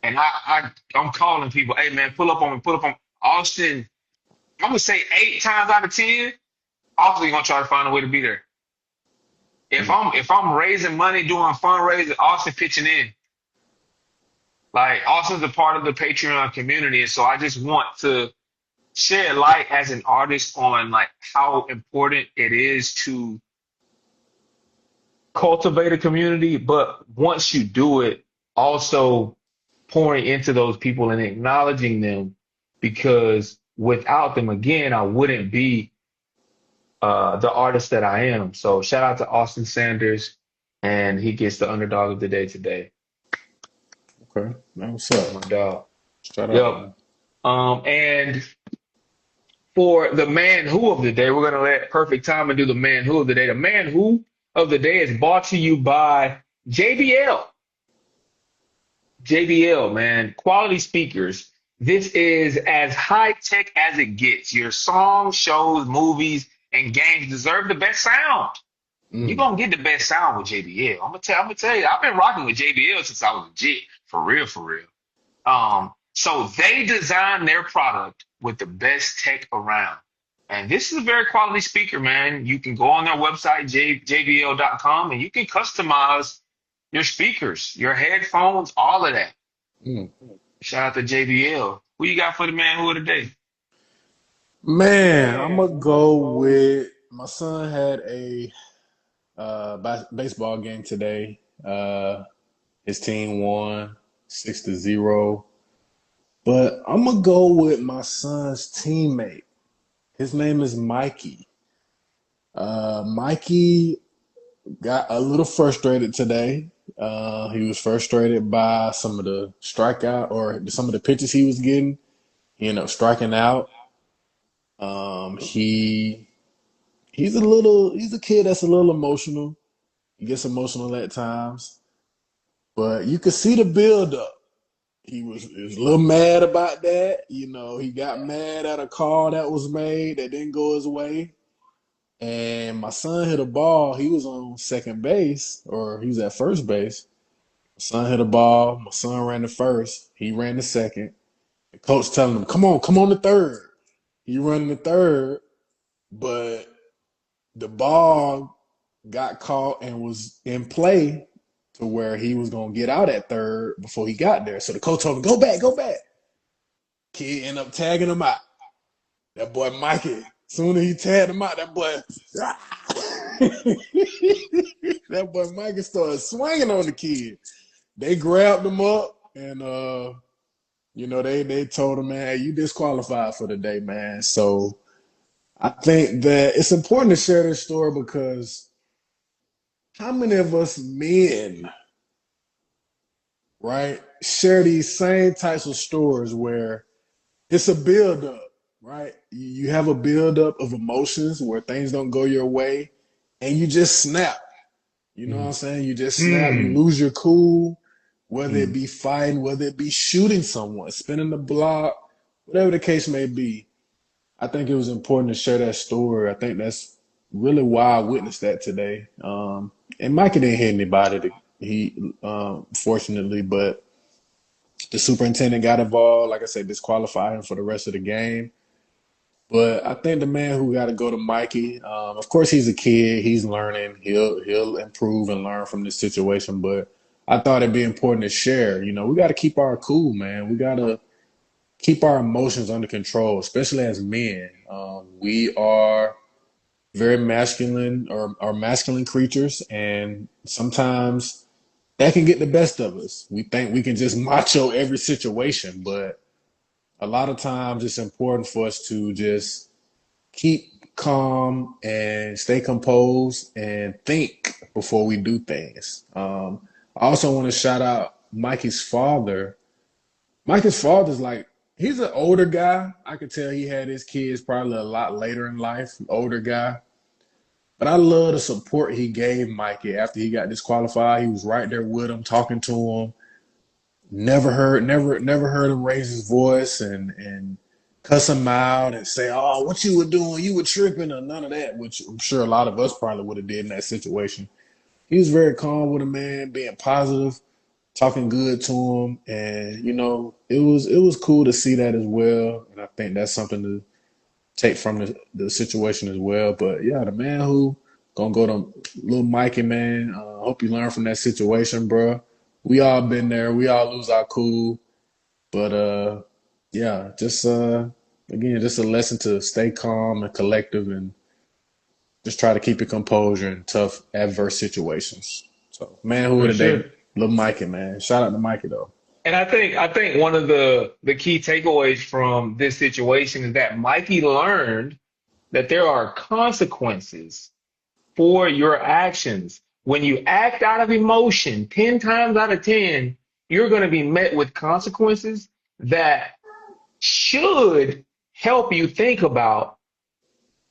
S1: And I'm calling people, hey man, pull up on me, pull up on me. Austin. I'm gonna say 8 times out of 10, Austin's gonna try to find a way to be there. If I'm raising money doing fundraising, Austin pitching in. Like Austin's a part of the Patreon community, and so I just want to shed light as an artist on like how important it is to cultivate a community, but once you do it, also pouring into those people and acknowledging them, because without them, again, I wouldn't be the artist that I am. So shout out to Austin Sanders, and he gets the underdog of the day today.
S2: Okay. Now what's
S1: That's
S2: up?
S1: my dog.
S2: Shout out,
S1: Yep.
S2: man.
S1: And for the man who of the day, we're gonna let Perfect Timing do the man who of the day. The man who of the day is brought to you by JBL. JBL, man, quality speakers. This is as high tech as it gets. Your songs, shows, movies, and games deserve the best sound. You're
S2: Mm.
S1: gonna get the best sound with JBL. I'm gonna tell you, I've been rocking with JBL since I was a jit, for real, for real. So they design their product with the best tech around. And this is a very quality speaker, man. You can go on their website, jbl.com, and you can customize your speakers, your headphones, all of that.
S2: Mm.
S1: Shout out to JBL. Who you got for the man who of the day?
S2: Man, I'm gonna go with my son had a baseball game today. His team won 6-0. But I'm gonna go with my son's teammate. His name is Mikey. Mikey got a little frustrated today. He was frustrated by some of the strikeout or some of the pitches he was getting. He ended up striking out. He he's a kid that's a little emotional. He gets emotional at times, but you could see the build up. He was a little mad about that. You know, he got mad at a call that was made that didn't go his way. And my son hit a ball. He was on second base, or he was at first base. My son hit a ball. My son ran to first. He ran to second. The coach telling him, come on to third." He running to third, but the ball got caught and was in play to where he was gonna get out at third before he got there. So the coach told him, "Go back, go back." Kid ended up tagging him out. That boy Mikey. Soon as he tagged him out, that boy, that boy Mikey started swinging on the kid. They grabbed him up and you know they told him, "Man, you disqualified for the day, man." So I think that it's important to share this story because how many of us men, right, share these same types of stories where it's a buildup, right? You have a buildup of emotions where things don't go your way and you just snap. You know what I'm saying? You just snap, you
S1: Mm.
S2: lose your cool, whether it
S1: Mm.
S2: be fighting, whether it be shooting someone, spinning the block, whatever the case may be. I think it was important to share that story. I think that's really why I witnessed that today. And Mikey didn't hit anybody. Fortunately, but the superintendent got involved. Like I said, disqualified him for the rest of the game. But I think the man who got to go to Mikey. Of course, he's a kid. He's learning. He'll improve and learn from this situation. But I thought it'd be important to share. You know, we got to keep our cool, man. We got to keep our emotions under control, especially as men. We are very masculine or are masculine creatures, and sometimes that can get the best of us. We think we can just macho every situation, but a lot of times it's important for us to just keep calm and stay composed and think before we do things. I also want to shout out Mikey's father. Mikey's father's like, he's an older guy. I could tell he had his kids probably a lot later in life, older guy. But I love the support he gave Mikey after he got disqualified. He was right there with him, talking to him. Never heard him raise his voice and cuss him out and say, "Oh, what you were doing? You were tripping," or none of that. Which I'm sure a lot of us probably would have did in that situation. He was very calm with a man, being positive, talking good to him, and you know, it was cool to see that as well. And I think that's something to take from the situation as well. But yeah, the man who gonna go to little Mikey, man. Hope you learn from that situation, bro. We all been there. We all lose our cool, but yeah, just again, just a lesson to stay calm and collective, and just try to keep your composure in tough, adverse situations. So, man, who
S1: For
S2: of the day,
S1: sure.
S2: little Mikey, man. Shout out to Mikey though.
S1: And I think one of the key takeaways from this situation is that Mikey learned that there are consequences for your actions. When you act out of emotion, 10 times out of 10, you're going to be met with consequences that should help you think about,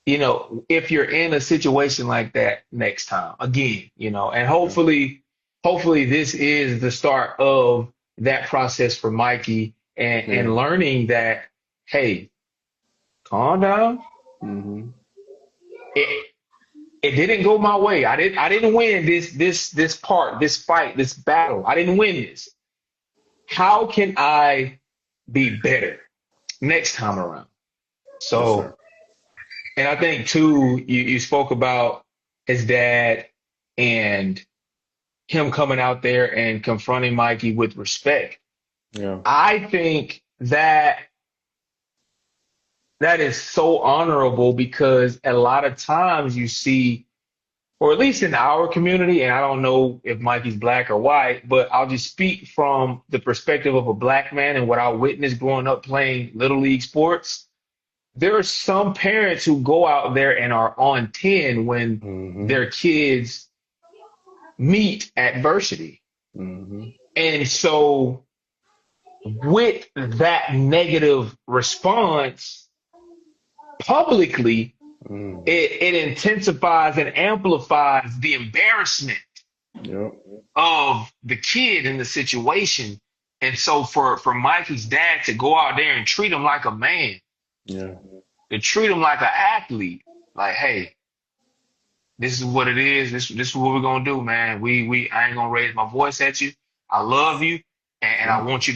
S1: if you're in a situation like that next time again, and
S2: Yeah,
S1: hopefully this is the start of that process for Mikey and
S2: yeah.
S1: learning that, hey, calm down.
S2: Hmm.
S1: It, it didn't go my way. I didn't win this fight, this battle. I didn't win this. How can I be better next time around?
S2: Yes, sir.
S1: So, and I think too, you spoke about his dad and him coming out there and confronting Mikey with respect.
S2: Yeah.
S1: I think that is so honorable because a lot of times you see, or at least in our community, and I don't know if Mikey's black or white, but I'll just speak from the perspective of a black man and what I witnessed growing up playing little league sports. There are some parents who go out there and are on 10 when
S2: Hmm.
S1: their kids meet adversity.
S2: Hmm.
S1: And so with that negative response, publicly,
S2: Mm.
S1: it intensifies and amplifies the embarrassment
S2: Yep.
S1: of the kid in the situation. And so for Mikey's dad to go out there and treat him like a man,
S2: Yeah.
S1: to treat him like an athlete, like, hey, this is what it is. This is what we're gonna do, man. We I ain't gonna raise my voice at you. I love you, and
S2: Yeah.
S1: I want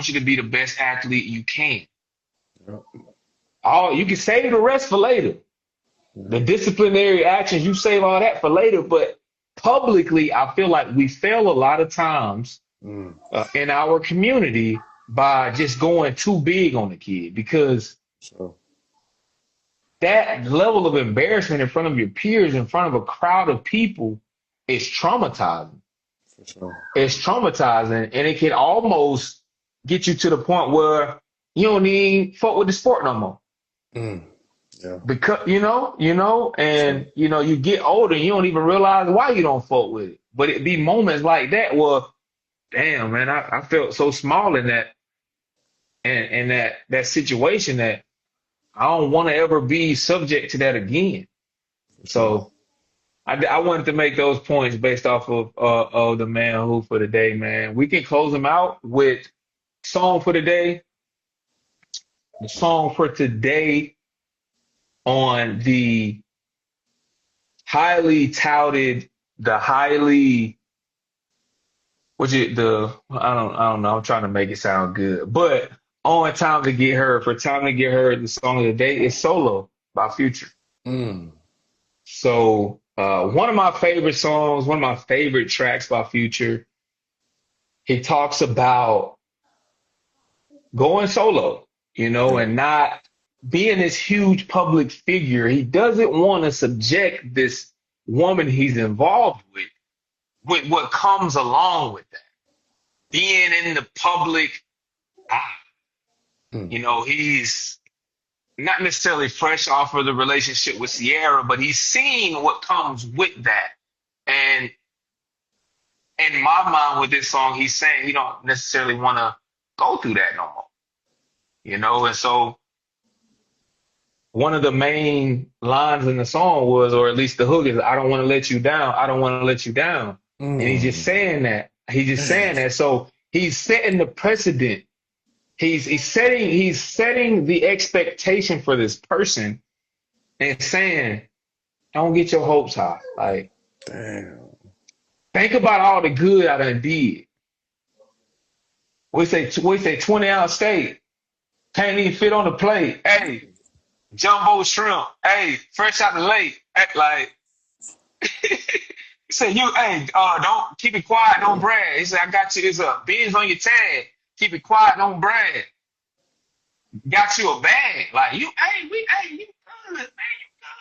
S1: you to be the best athlete you can.
S2: Yep.
S1: All you can save the rest for later. The
S2: Yeah.
S1: disciplinary actions, you save all that for later. But publicly, I feel like we fail a lot of times
S2: Mm.
S1: in our community by just going too big on the kid because
S2: So.
S1: that level of embarrassment in front of your peers, in front of a crowd of people, is traumatizing.
S2: For sure.
S1: It's traumatizing, and it can almost get you to the point where you don't even fuck with the sport no more.
S2: Mm. Yeah.
S1: Because
S2: So.
S1: and you get older, and you don't even realize why you don't fuck with it. But it be moments like that where, damn man, I felt so small in that and that situation that I don't want to ever be subject to that again.
S2: For sure.
S1: So I wanted to make those points based off of the man who for the day, man. We can close them out with song for the day. The song for today on the highly touted, the highly which it the I don't know. I'm trying to make it sound good, but on time to get heard for time to get heard. The song of the day is "Solo" by Future.
S2: Mm.
S1: So one of my favorite songs, one of my favorite tracks by Future. He talks about going solo,
S2: Yeah.
S1: and not being this huge public figure. He doesn't want to subject this woman he's involved with what comes along with that. Being in the public eye.
S2: Mm.
S1: He's not necessarily fresh off of the relationship with Sierra, but he's seeing what comes with that. And in my mind, with this song, he's saying he don't necessarily want to go through that no more. And so one of the main lines in the song was, or at least the hook is, I don't want to let you down. I don't want to let you down. And he's just
S2: Mm.
S1: saying that. He's just
S2: Man.
S1: saying that. So he's setting the precedent. He's setting the expectation for this person and saying, don't get your hopes high. Like,
S2: Damn.
S1: think about all the good I done did. We say 20-ounce steak. Can't even fit on the plate. Hey, jumbo shrimp. Hey, fresh out the lake. Hey, like, he said, don't keep it quiet, don't brag. He said, I got you. There's a Benz on your tag. Keep it quiet, don't brag. Got you a bag. Like, you good, man. You good.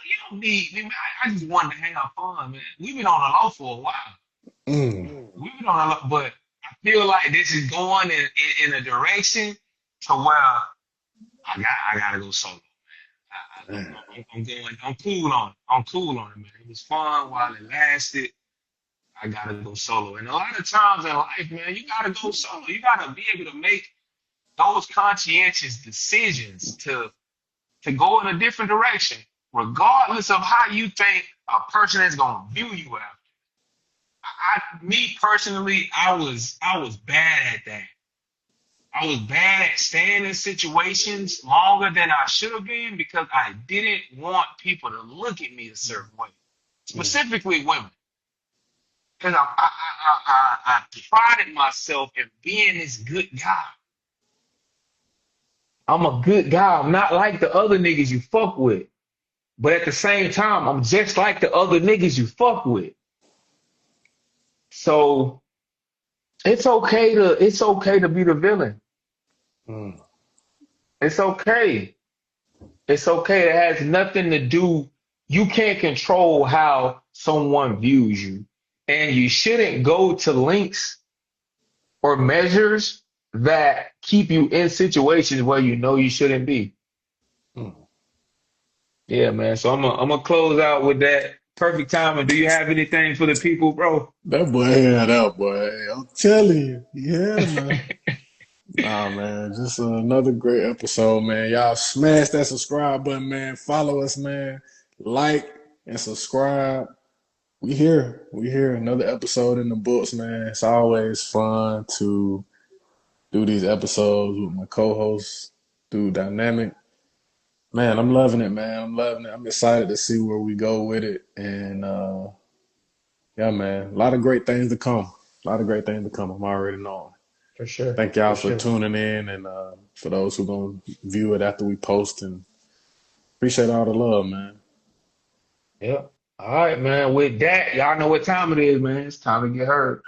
S1: You don't need me, man. I just wanted to have fun, man. We've been on the low for a while.
S2: Mm.
S1: We've been on the low, but I feel like this is going in a direction to where I gotta go solo.
S2: Man.
S1: I'm going. I'm cool on it. I'm cool on it, man. It was fun while it lasted. I gotta go solo. And a lot of times in life, man, you gotta go solo. You gotta be able to make those conscientious decisions to go in a different direction, regardless of how you think a person is gonna view you after. Me personally, I was bad at that. I was bad at staying in situations longer than I should have been because I didn't want people to look at me a certain way,
S2: Mm.
S1: specifically women. Because I prided myself in being this good guy. I'm a good guy. I'm not like the other niggas you fuck with. But at the same time, I'm just like the other niggas you fuck with. So it's okay to be the villain.
S2: Mm.
S1: It's okay. It's okay. It has nothing to do. You can't control how someone views you. And you shouldn't go to lengths or measures that keep you in situations where you know you shouldn't be.
S2: Mm.
S1: Yeah, man. So I'm gonna close out with that perfect timing. Do you have anything for the people, bro?
S2: That boy had out, boy. I'm telling you. Yeah, man. Nah, man, just another great episode, man. Y'all smash that subscribe button, man. Follow us, man. Like and subscribe. We here. We here. Another episode in the books, man. It's always fun to do these episodes with my co-hosts, do dynamic. Man, I'm loving it, man. I'm loving it. I'm excited to see where we go with it. And yeah, man, a lot of great things to come. A lot of great things to come. I'm already knowing.
S1: For sure.
S2: Thank y'all
S1: For
S2: for
S1: sure.
S2: tuning in and for those who gonna view it after we post and appreciate all the love, man.
S1: Yep. All right, man. With that, y'all know what time it is, man. It's time to get heard.